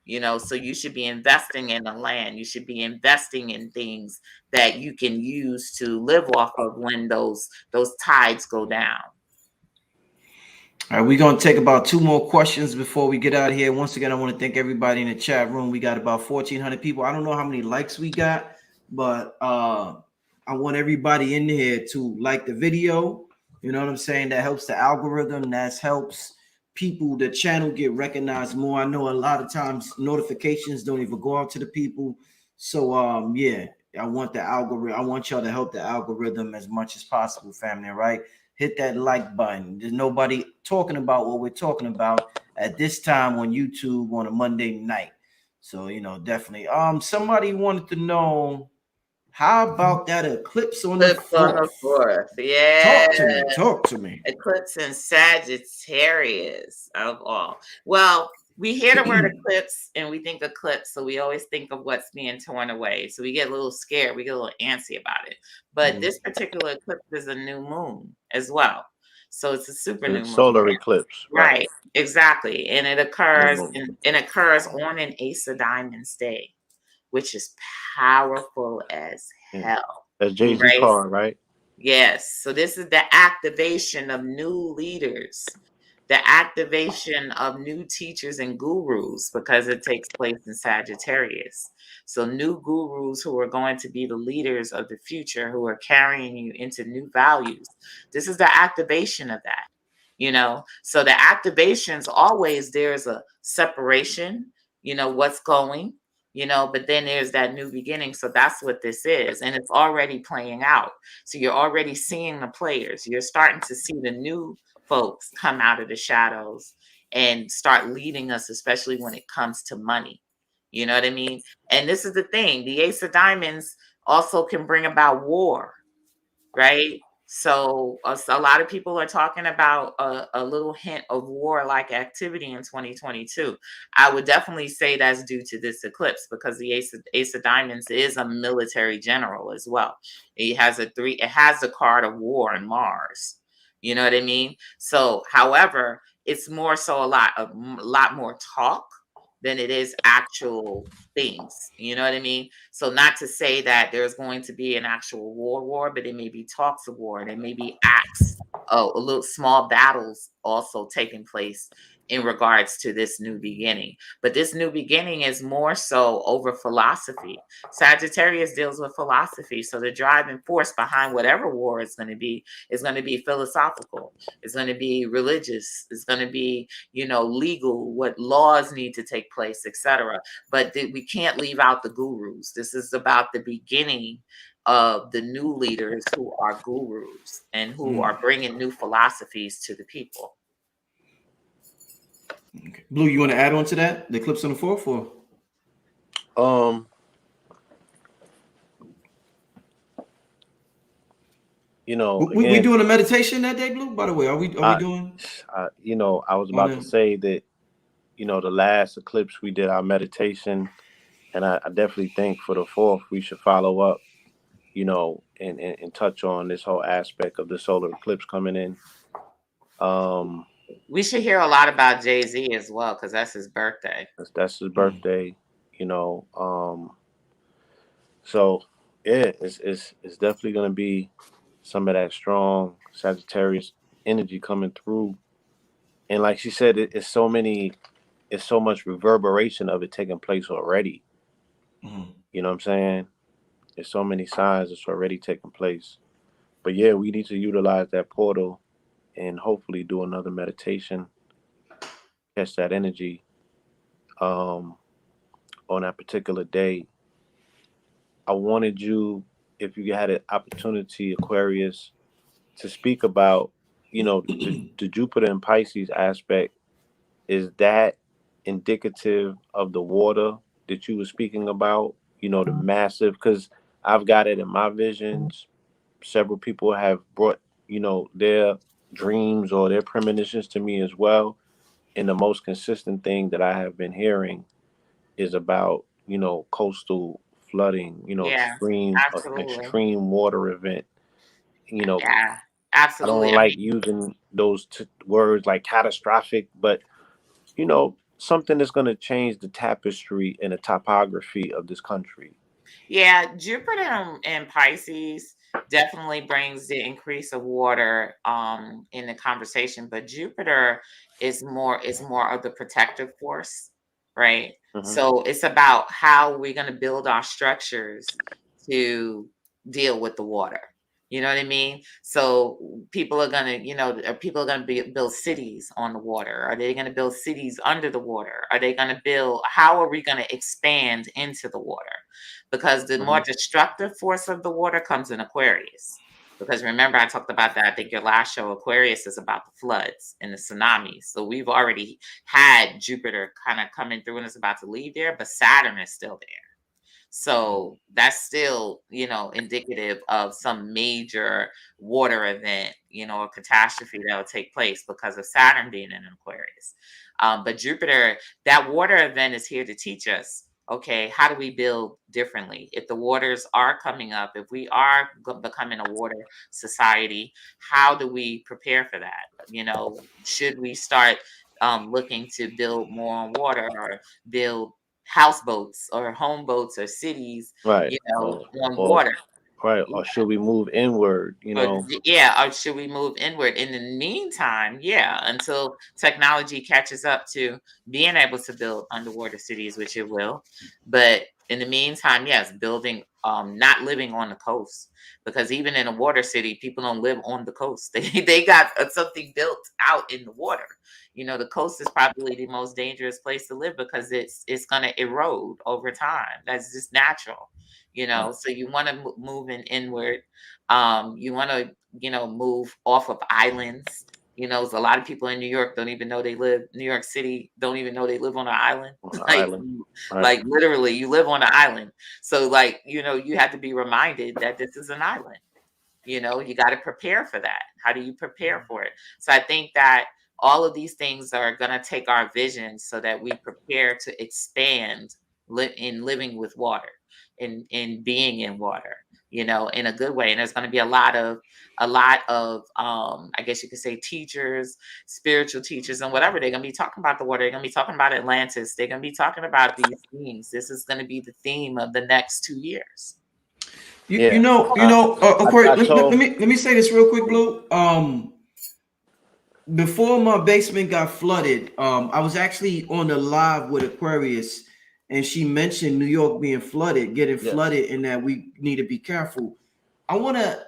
Speaker 1: You know, so you should be investing in the land. You should be investing in things that you can use to live off of when those tides go down.
Speaker 2: All right, we're going to take about 2 more questions before we get out of here. Once again, I want to thank everybody in the chat room. We got about 1,400 people. I don't know how many likes we got, but I want everybody in here to like the video. You know what I'm saying? That helps the algorithm. That helps people, the channel, get recognized more. I know a lot of times notifications don't even go out to the people. So, yeah, I want the algorithm. I want y'all to help the algorithm as much as possible, family, right? Hit that like button. There's nobody talking about what we're talking about at this time on YouTube on a Monday night. So, you know, definitely. Somebody wanted to know, how about that eclipse on the
Speaker 1: Eclipse on the
Speaker 2: 4th?
Speaker 1: 4th. Yeah.
Speaker 2: Talk to me.
Speaker 1: Eclipse in Sagittarius of all. Well, we hear the word eclipse and we think eclipse, so we always think of what's being torn away. So we get a little scared, we get a little antsy about it. But this particular eclipse is a new moon as well. So it's a super new moon.
Speaker 3: Solar eclipse.
Speaker 1: Right, exactly. And it occurs on an Ace of Diamonds day, which is powerful as hell.
Speaker 3: That's Jay-Z card, right?
Speaker 1: Yes. So this is the activation of new leaders, the activation of new teachers and gurus, because it takes place in Sagittarius. So new gurus who are going to be the leaders of the future, who are carrying you into new values. This is the activation of that, you know. So the activations, always there's a separation, you know, what's going, you know, but then there's that new beginning. So that's what this is. And it's already playing out. So you're already seeing the players. You're starting to see the new folks come out of the shadows and start leading us, especially when it comes to money. You know what I mean? And this is the thing. The Ace of Diamonds also can bring about war, right? So a lot of people are talking about a little hint of war-like activity in 2022. I would definitely say that's due to this eclipse, because the Ace of Diamonds is a military general as well. It has the card of war in Mars. You know what I mean? So, however, it's more so a lot more talk than it is actual things. You know what I mean? So not to say that there's going to be an actual war, but it may be talks of war, and it may be acts, a little small battles also taking place in regards to this new beginning. But this new beginning is more so over philosophy. Sagittarius deals with philosophy. So the driving force behind whatever war is going to be philosophical. It's going to be religious. It's going to be, you know, legal, what laws need to take place, etc. But we can't leave out the gurus. This is about the beginning of the new leaders who are gurus and who are bringing new philosophies to the people.
Speaker 2: Okay. Blue, you want to add on to that? The eclipse on the 4th, or?
Speaker 3: You know,
Speaker 2: we doing a meditation that day, Blue? By the way, are we doing?
Speaker 3: You know, I was about to say that, you know, the last eclipse we did our meditation, and I definitely think for the 4th we should follow up, you know, and touch on this whole aspect of the solar eclipse coming in.
Speaker 1: We should hear a lot about Jay-Z as well, because that's his birthday.
Speaker 3: That's his birthday, you know. So yeah, it's definitely gonna be some of that strong Sagittarius energy coming through. And like she said, it's so much reverberation of it taking place already. You know what I'm saying? There's so many signs that's already taking place. But yeah, we need to utilize that portal and hopefully do another meditation, catch that energy on that particular day. I wanted you, if you had an opportunity, Aquarius, to speak about, the Jupiter and Pisces aspect, is that indicative of the water that you were speaking about? The massive, because I've got it in my visions. Several people have brought, their dreams or their premonitions to me as well. And the most consistent thing that I have been hearing is about, coastal flooding,
Speaker 1: Yeah, absolutely.
Speaker 3: extreme water event. You know,
Speaker 1: Yeah,
Speaker 3: I don't
Speaker 1: absolutely. I
Speaker 3: like
Speaker 1: mean,
Speaker 3: using those words like catastrophic, but something that's going to change the tapestry and the topography of this country.
Speaker 1: yeah, Jupiter and Pisces definitely brings the increase of water in the conversation, but Jupiter is more of the protective force, right?
Speaker 3: Hmm.
Speaker 1: So it's about how we're going to build our structures to deal with the water. You know what I mean? So people are gonna, people are gonna build cities on the water. Are they gonna build cities under the water? Are they gonna build? How are we gonna expand into the water? Because the more
Speaker 3: Hmm.
Speaker 1: destructive force of the water comes in Aquarius. Because remember, I talked about that. I think your last show, Aquarius, is about the floods and the tsunamis. So we've already had Jupiter kind of coming through and it's about to leave there, but Saturn is still there. So that's still, indicative of some major water event, or catastrophe that will take place because of Saturn being in Aquarius. But Jupiter, that water event is here to teach us, okay, how do we build differently? If the waters are coming up, if we are becoming a water society, how do we prepare for that? Should we start looking to build more on water or build houseboats or home boats or cities,
Speaker 3: Right. Or,
Speaker 1: on
Speaker 3: or
Speaker 1: water?
Speaker 3: right. Or should we move inward?
Speaker 1: Or should we move inward? In the meantime, yeah, until technology catches up to being able to build underwater cities, which it will. But in the meantime, yes, building, not living on the coast, because even in a water city, people don't live on the coast. They got something built out in the water. The coast is probably the most dangerous place to live because it's going to erode over time. That's just natural. So you want to move in inward. You want to, move off of islands. So a lot of people in New York don't even know they live. New York City don't even know they live on an island.
Speaker 3: On the
Speaker 1: like,
Speaker 3: island. Right.
Speaker 1: like literally, you live on an island. So, like, you have to be reminded that this is an island. You got to prepare for that. How do you prepare for it? So I think that all of these things are going to take our vision so that we prepare to expand in living with water, in being in water, in a good way. And there's going to be a lot of I guess you could say teachers, spiritual teachers, and whatever. They're going to be talking about the water. They're going to be talking about Atlantis. They're going to be talking about these themes. This is going to be the theme of the next 2 years.
Speaker 3: Yeah.
Speaker 2: Aquarius.
Speaker 3: I told.
Speaker 2: Let me say this real quick, Blue. Before my basement got flooded, I was actually on the live with Aquarius, and she mentioned New York being flooded, getting
Speaker 3: Yes.
Speaker 2: flooded, and that we need to be careful. I want to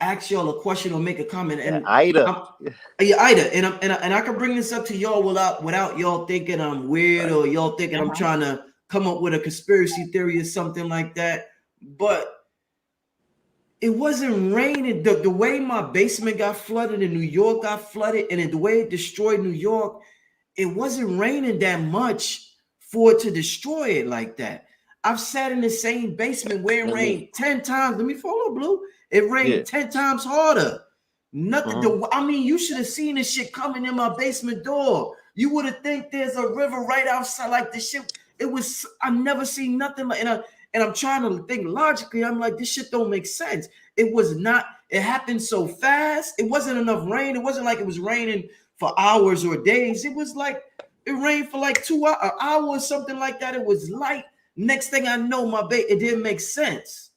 Speaker 2: ask y'all a question or make a comment,
Speaker 3: Yeah.
Speaker 2: and
Speaker 3: Ida.
Speaker 2: I'm, yeah, Ida, and I can bring this up to y'all without y'all thinking I'm weird
Speaker 3: Right.
Speaker 2: or y'all thinking I'm
Speaker 1: Uh-huh.
Speaker 2: trying to come up with a conspiracy theory or something like that, but it wasn't raining. The way my basement got flooded and New York got flooded, and then the way it destroyed New York, it wasn't raining that much for it to destroy it like that. I've sat in the same basement where it
Speaker 3: Let me.
Speaker 2: rained 10 times. Let me follow, Blue. It
Speaker 3: Yeah.
Speaker 2: rained 10 times harder. Nothing.
Speaker 3: Hmm.
Speaker 2: I mean, you should have seen this shit coming in my basement door. You would have think there's a river right outside. Like this shit. It was. I never seen nothing like. And I'm trying to think logically. I'm like, this shit don't make sense. It was not. It happened so fast. It wasn't enough rain. It wasn't like it was raining for hours or days. It was like it rained for like an hour or something like that. It was light. Next thing I know, it didn't make sense.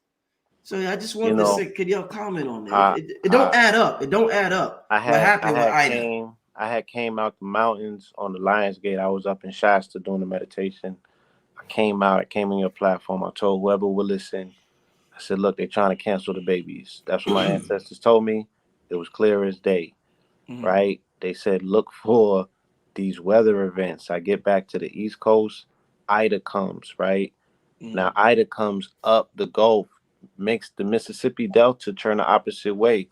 Speaker 2: So I just
Speaker 3: You
Speaker 2: wanted to
Speaker 3: know.
Speaker 2: say, could y'all comment on that?
Speaker 3: I.
Speaker 2: It don't
Speaker 3: I.
Speaker 2: add up. It don't add up.
Speaker 3: I
Speaker 2: What
Speaker 3: had. I
Speaker 2: happened with
Speaker 3: had
Speaker 2: Ida?
Speaker 3: came. I had came out the mountains on the Lions Gate. I was up in Shasta doing the meditation. I came out. I came on your platform. I told whoever would listen. I said, look, they're trying to cancel the babies. That's what my ancestors told me. It was clear as day,
Speaker 2: Mhm,
Speaker 3: right? They said, look for these weather events. I get back to the East Coast, Ida comes, right? Now,
Speaker 2: mhm,
Speaker 3: Ida comes up the Gulf makes the Mississippi Delta turn the opposite way.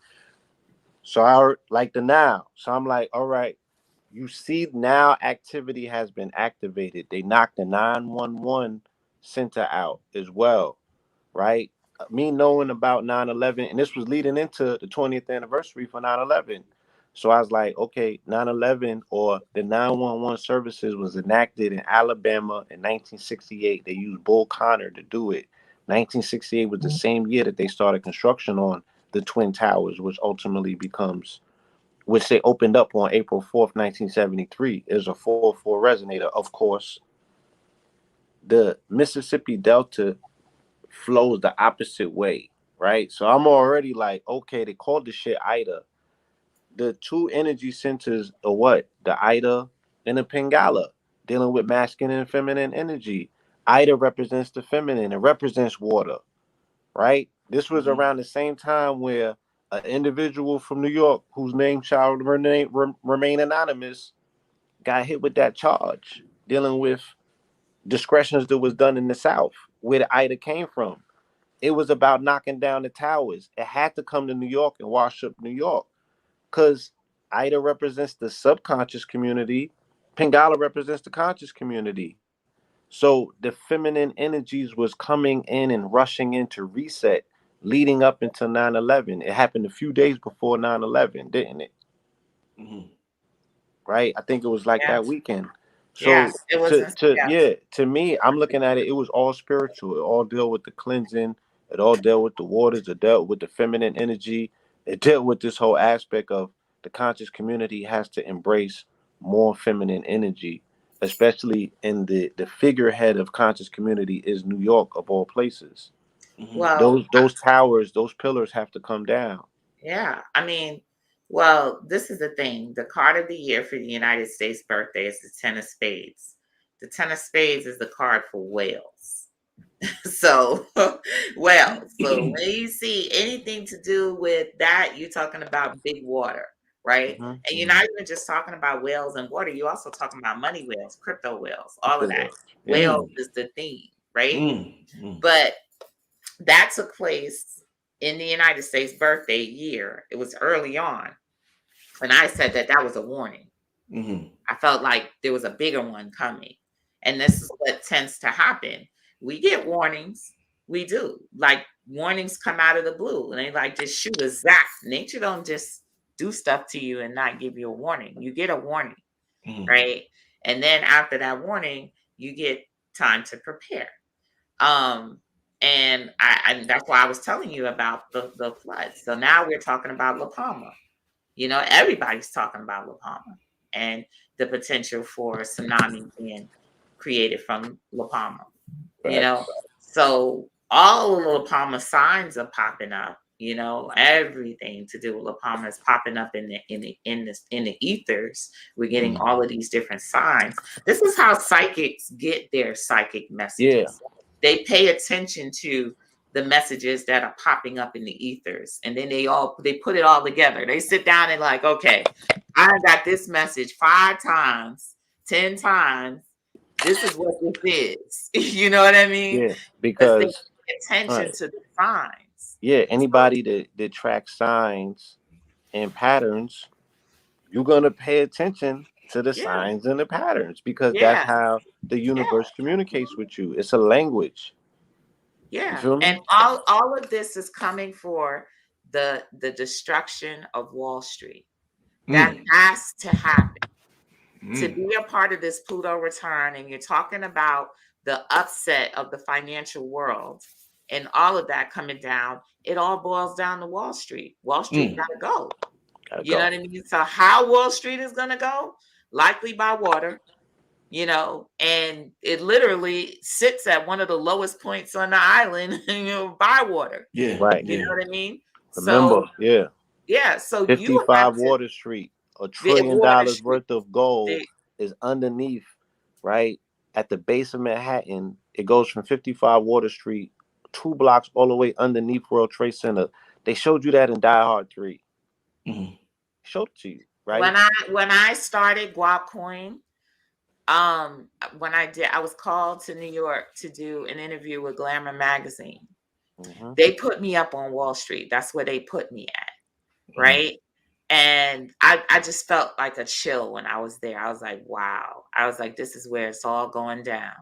Speaker 3: So I like the now. So I'm like, all right, you see now activity has been activated. They knocked the 911 center out as well, right? Me knowing about 9/11, and this was leading into the 20th anniversary for 9/11. So I was like, okay, 9/11 or the 911 services was enacted in Alabama in 1968. They used Bull Connor to do it. 1968 was the same year that they started construction on the Twin Towers, which ultimately becomes, which they opened up on April 4th, 1973, is a 404 resonator. Of course, the Mississippi Delta flows the opposite way, right? So I'm already like, okay, they called this shit Ida. The two energy centers are what? The Ida and the Pingala, dealing with masculine and feminine energy. Ida represents the feminine, it represents water, right? This was around the same time where an individual from New York, whose name shall remain anonymous, got hit with that charge, dealing with discretions that was done in the South, where the Ida came from. It was about knocking down the towers. It had to come to New York and wash up New York, because Ida represents the subconscious community. Pingala represents the conscious community. So the feminine energies was coming in and rushing in to reset, leading up into 9/11. It happened a few days before 9/11, didn't it?
Speaker 2: Mm-hmm.
Speaker 3: Right? I think it was like that
Speaker 1: Yes.
Speaker 3: weekend. So
Speaker 1: Yes. It was. Yes.
Speaker 3: to me, I'm looking at it. It was all spiritual. It all dealt with the cleansing. It all dealt with the waters. It dealt with the feminine energy. It dealt with this whole aspect of the conscious community has to embrace more feminine energy, especially in the figurehead of conscious community is New York of all places.
Speaker 2: Mm-hmm.
Speaker 1: Well,
Speaker 3: Those towers, those pillars have to come down.
Speaker 1: yeah. I mean, well, this is the thing. The card of the year for the United States birthday is the Ten of Spades. The Ten of Spades is the card for whales. So, whales. So when you see anything to do with that, you're talking about big water, right?
Speaker 3: Mm-hmm.
Speaker 1: And you're not even just talking about whales and water. You're also talking about money whales, crypto whales, all of that.
Speaker 3: Yeah.
Speaker 1: Whales is the theme, right?
Speaker 2: Mm-hmm.
Speaker 1: But that took place in the United States birthday year. It was early on. And I said that that was a warning.
Speaker 2: Mm-hmm.
Speaker 1: I felt like there was a bigger one coming. And this is what tends to happen. We get warnings. We do. Like warnings come out of the blue and they like just shoot a zap. Nature don't just do stuff to you and not give you a warning. You get a warning,
Speaker 2: Mm-hmm.
Speaker 1: right? And then after that warning, you get time to prepare. Um, and that's why I was telling you about the floods. So now we're talking about La Palma. You know, everybody's talking about La Palma and the potential for a tsunami being created from La Palma. You
Speaker 3: Right.
Speaker 1: know, so all of La Palma signs are popping up. You know, everything to do with La Palma is popping up in the ethers. We're getting all of these different signs. This is how psychics get their psychic
Speaker 3: Yeah.
Speaker 1: messages. They pay attention to the messages that are popping up in the ethers, and then they put it all together. They sit down and like, okay, I got this message 5 times, 10 times. This is what this is. You know what I mean?
Speaker 3: Yeah.
Speaker 1: Because they
Speaker 3: Because
Speaker 1: pay
Speaker 3: all
Speaker 1: attention
Speaker 3: right.
Speaker 1: to the signs.
Speaker 3: Yeah,
Speaker 1: So,
Speaker 3: anybody that tracks signs and patterns, you're gonna pay attention to the
Speaker 1: yeah,
Speaker 3: signs and the patterns, because that's
Speaker 1: yeah,
Speaker 3: how the
Speaker 1: yeah,
Speaker 3: universe communicates with you. It's a language. You
Speaker 1: yeah.
Speaker 3: feel
Speaker 1: And
Speaker 3: me?
Speaker 1: all of this is coming for the destruction of Wall Street. That
Speaker 2: Mm-hmm.
Speaker 1: has to happen. To
Speaker 2: Mm-hmm.
Speaker 1: be a part of this Pluto return, and you're talking about the upset of the financial world and all of that coming down, it all boils down to Wall Street. Wall Street got to go.
Speaker 3: Gotta
Speaker 1: You know
Speaker 3: go.
Speaker 1: what I mean? So, how Wall Street is going to go? Likely by water, you know, and it literally sits at one of the lowest points on the island, you know, by water.
Speaker 2: Yeah.
Speaker 3: Right.
Speaker 1: You know
Speaker 2: Yeah.
Speaker 1: what I mean?
Speaker 3: Remember,
Speaker 1: So,
Speaker 3: yeah.
Speaker 1: yeah, so you have
Speaker 3: 55
Speaker 1: to
Speaker 3: Water Street, $1 trillion
Speaker 1: Water Street.
Speaker 3: worth of gold
Speaker 1: The,
Speaker 3: is underneath, right? At the base of Manhattan. It goes from 55 Water Street, 2 blocks all the way underneath World Trade Center. They showed you that in Die Hard 3.
Speaker 2: Mm-hmm.
Speaker 3: Showed it to you, right?
Speaker 1: when I started Guap Coin, when I was called to New York to do an interview with Glamour magazine,
Speaker 3: Mm-hmm.
Speaker 1: They put me up on Wall Street. That's where they put me at,
Speaker 2: Mm.
Speaker 1: right? And I just felt like a chill when I was there. I was like, wow. I was like, this is where it's all going down,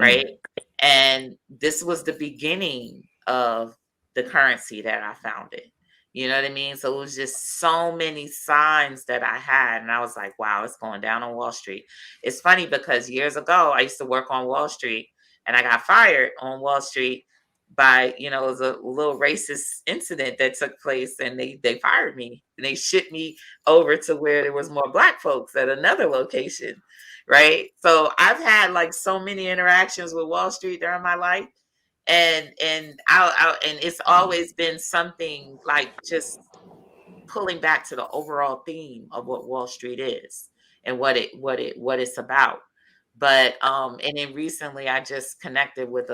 Speaker 1: right? And this was the beginning of the currency that I founded. You know what I mean? So it was just so many signs that I had. And I was like, wow, it's going down on Wall Street. It's funny because years ago, I used to work on Wall Street and I got fired on Wall Street by, it was a little racist incident that took place, and they fired me. And they shipped me over to where there was more black folks at another location, right? So I've had like so many interactions with Wall Street during my life, and it's always been something like just pulling back to the overall theme of what Wall Street is and what it's about. But and then recently I just connected with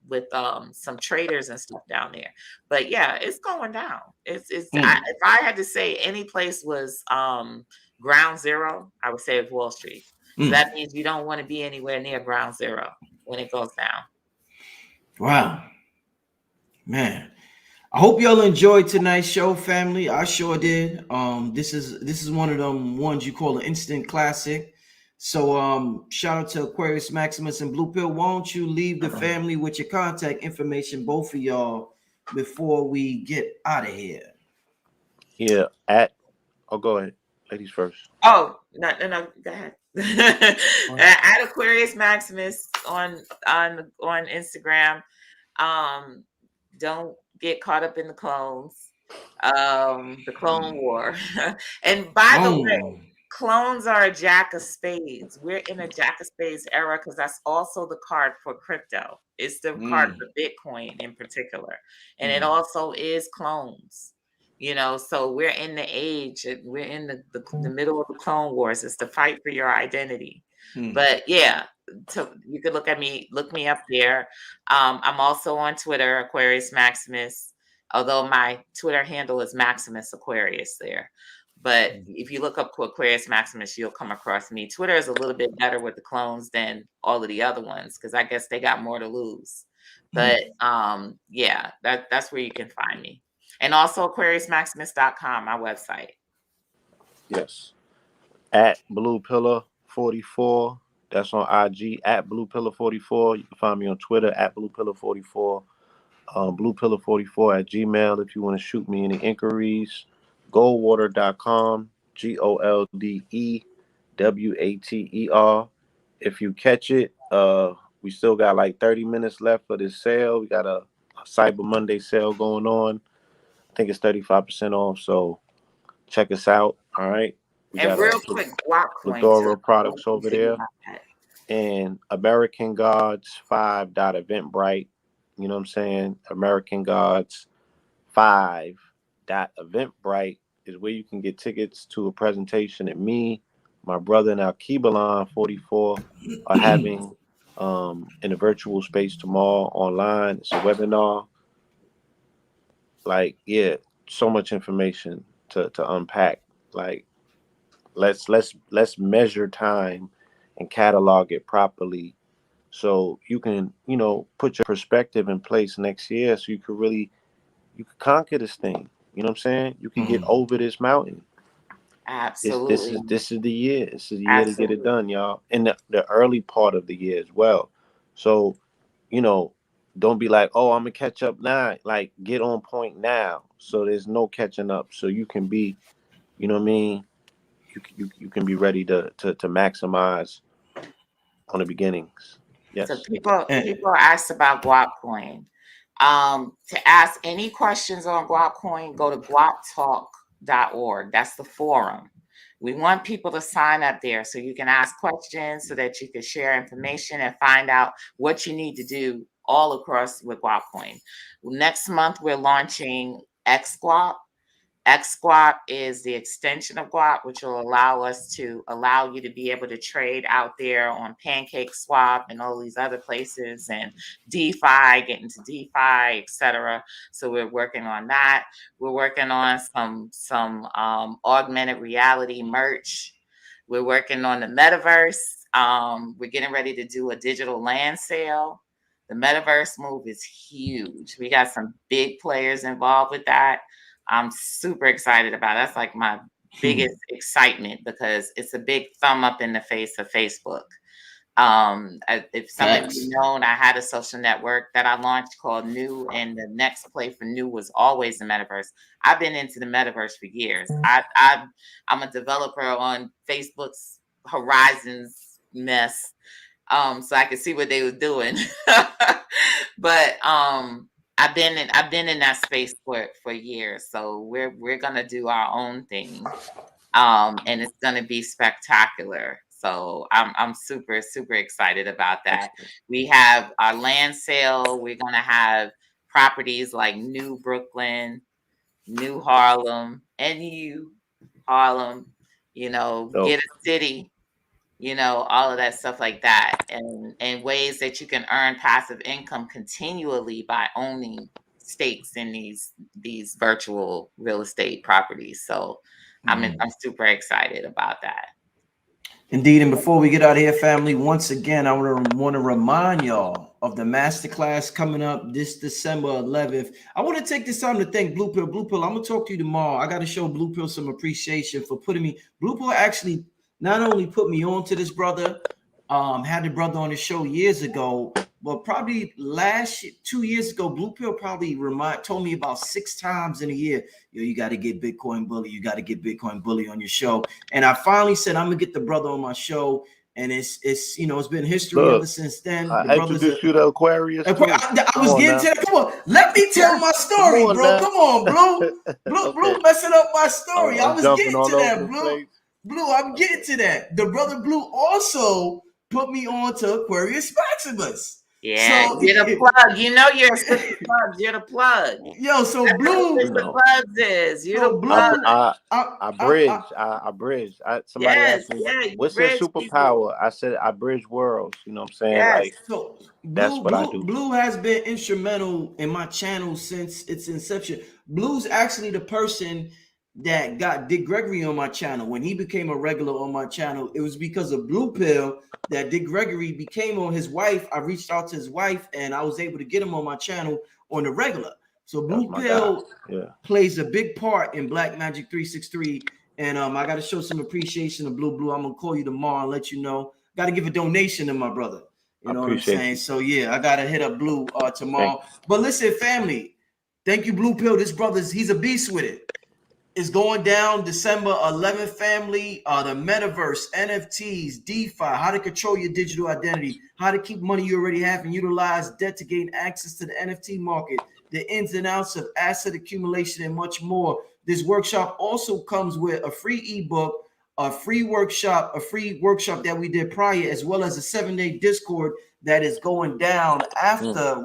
Speaker 1: with some traders and stuff down there. But yeah, it's going down. If I had to say any place was ground zero, I would say it's Wall Street. So that means you don't want to be anywhere near ground zero when it goes down.
Speaker 2: Wow, man. I hope y'all enjoyed tonight's show, family. I sure did. This is one of them ones you call an instant classic. So shout out to Aquarius Maximus and Blue Pill. Why don't you leave the family with your contact information, both of y'all, before we get out of here?
Speaker 3: Yeah, go ahead. Ladies first.
Speaker 1: Oh, no, go ahead. At Aquarius Maximus on Instagram. Don't get caught up in the clones. The Clone War. And by the way, clones are a jack of spades. We're in a jack of spades era because that's also the card for crypto. It's the card for Bitcoin in particular. And it also is clones. So we're in the age, we're in the middle of the Clone Wars. It's the fight for your identity. But yeah, you could look me up there. I'm also on Twitter, Aquarius Maximus, although my Twitter handle is Maximus Aquarius there. But if you look up Aquarius Maximus, you'll come across me. Twitter is a little bit better with the clones than all of the other ones because I guess they got more to lose. But yeah, that's where you can find me. And also AquariusMaximus.com, my website.
Speaker 3: Yes. At Blue Pillar 44. That's on IG at Blue Pillar 44. You can find me on Twitter at Blue Pillar 44. Blue Pillar 44 at Gmail if you want to shoot me any inquiries. Goldwater.com. GOLDEWATER. If you catch it, we still got like 30 minutes left for this sale. We got a Cyber Monday sale going on. I think it's 35% off. So check us out. All right. We
Speaker 1: and
Speaker 3: got
Speaker 1: real quick, guap coin
Speaker 3: Fedora
Speaker 1: too.
Speaker 3: products over there. And American Gods 5 Eventbrite. You know what I'm saying? American Gods 5 Eventbrite is where you can get tickets to a presentation that me, my brother, and Alkebalon 44 are having in a virtual space tomorrow online. It's a webinar. Like, yeah, so much information to unpack. Like, let's measure time and catalog it properly so you can put your perspective in place next year so you can conquer this thing. You know what I'm saying? You can get over this mountain.
Speaker 1: Absolutely.
Speaker 3: This is the year. This is the year to get it done, y'all. In the early part of the year as well. So, don't be like, oh, I'm gonna catch up now. Like, get on point now. So there's no catching up. So you can be, you know what I mean? You can be ready to maximize on the beginnings. Yes.
Speaker 1: So people asked about guap coin. To ask any questions on guap coin, go to guaptalk.org. That's the forum. We want people to sign up there so you can ask questions so that you can share information and find out what you need to do all across with guap coin. Next month, we're launching XGuap. XGuap is the extension of Guap, which will allow you to be able to trade out there on Pancake Swap and all these other places, and DeFi, get into DeFi, etc. So we're working on that. We're working on some augmented reality merch. We're working on the metaverse. We're getting ready to do a digital land sale. The metaverse move is huge. We got some big players involved with that. I'm super excited about it. That's like my biggest excitement because it's a big thumb up in the face of Facebook. If some of you known, I had a social network that I launched called New, and the next play for New was always the metaverse. I've been into the metaverse for years. I'm a developer on Facebook's Horizons mess, so I could see what they was doing. But I've been in that space for years. So we're gonna do our own thing, and it's gonna be spectacular. So I'm super, super excited about that. We have our land sale. We're gonna have properties like New Brooklyn, New Harlem, NU Harlem, Get a City, all of that stuff like that. And ways that you can earn passive income continually by owning stakes in these virtual real estate properties. So I'm super excited about that.
Speaker 2: Indeed, and before we get out of here, family, once again, I want to remind y'all of the masterclass coming up this December 11th. I want to take this time to thank Blue Pill. Blue Pill, I'm going to talk to you tomorrow. I got to show Blue Pill some appreciation for putting me. Blue Pill actually not only put me on to this brother, had the brother on the show years ago, but probably 2 years ago, Blue Pill probably told me about 6 times in a year, you got to get Bitcoin Bully. You got to get Bitcoin Bully on your show. And I finally said, I'm gonna get the brother on my show. And it's been history ever since then.
Speaker 3: I introduced you to Aquarius.
Speaker 2: I was getting to that. Come on, let me tell my story, bro. Come on, Blue. Blue messing up my story. I was getting to that, Blue. Blue, I'm getting to that. The brother Blue also put me on to Aquarius Maximus.
Speaker 1: Yeah, so, you're the plug. You're a sister plug. You're the plug.
Speaker 2: Yo, so that's Blue.
Speaker 1: What the plugs is. You're the plug.
Speaker 3: I bridge. Somebody asked me, what's your superpower? I said, I bridge worlds. You know what I'm saying?
Speaker 1: Yes.
Speaker 3: Like,
Speaker 2: so
Speaker 3: that's what I do.
Speaker 2: Blue has been instrumental in my channel since its inception. Blue's actually the person that got Dick Gregory on my channel. When he became a regular on my channel, it was because of Blue Pill that Dick Gregory became on his wife. I reached out to his wife and I was able to get him on my channel on the regular. So Blue Pill plays a big part in Black Magic 363. And I got to show some appreciation to Blue. I'm going to call you tomorrow and let you know. Got to give a donation to my brother. You know what I'm saying? So yeah, I got to hit up Blue tomorrow. But listen, family, thank you, Blue Pill. This brother's, he's a beast with it. It's going down December 11th, family. The metaverse, NFTs, DeFi, how to control your digital identity, how to keep money you already have and utilize debt to gain access to the NFT market, the ins and outs of asset accumulation, and much more. This workshop also comes with a free ebook, a free workshop that we did prior, as well as a 7-day Discord that is going down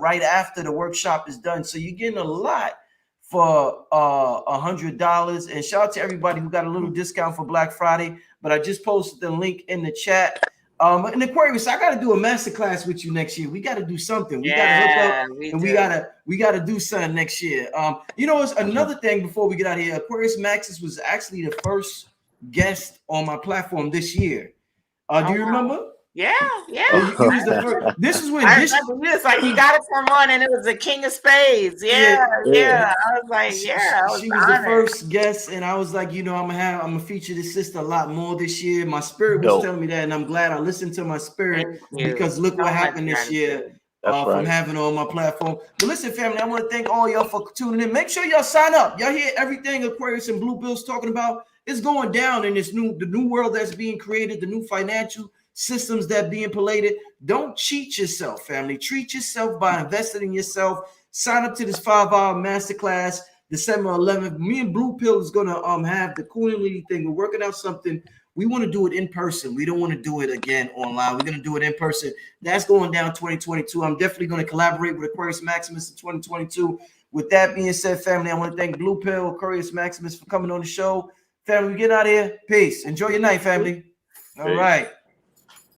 Speaker 2: right after the workshop is done. So you're getting a lot for $100. And shout out to everybody who got a little discount for Black Friday. But I just posted the link in the chat. And Aquarius, I got to do a masterclass with you next year. We got to do something. We got to hook up, and we got to do something next year. It's another thing before we get out of here. Aquarius Maxis was actually the first guest on my platform this year. Do you remember?
Speaker 1: Yeah.
Speaker 2: He was the first. This is when
Speaker 1: it's like you got to come on, and it was the King of Spades. Yeah. I was like, she was
Speaker 2: the first guest, and I was like, I'm gonna feature this sister a lot more this year. My spirit was telling me that, and I'm glad I listened to my spirit because look what happened this year from having her on my platform. But listen, family, I want to thank all y'all for tuning in. Make sure y'all sign up. Y'all hear everything Aquarius and Blue Bill's talking about. It's going down in the new world that's being created, the new financial systems that being pallated. Don't cheat yourself, family. Treat yourself by investing in yourself. Sign up to this 5-hour masterclass December 11th. Me and Blue Pill is gonna have the Kundalini thing. We're working out something. We want to do it in person. We don't want to do it again online. We're gonna do it in person. That's going down 2022. I'm definitely gonna collaborate with Aquarius Maximus in 2022. With that being said, family, I want to thank Blue Pill, Aquarius Maximus for coming on the show. Family, we get out of here. Peace. Enjoy your night, family. All right.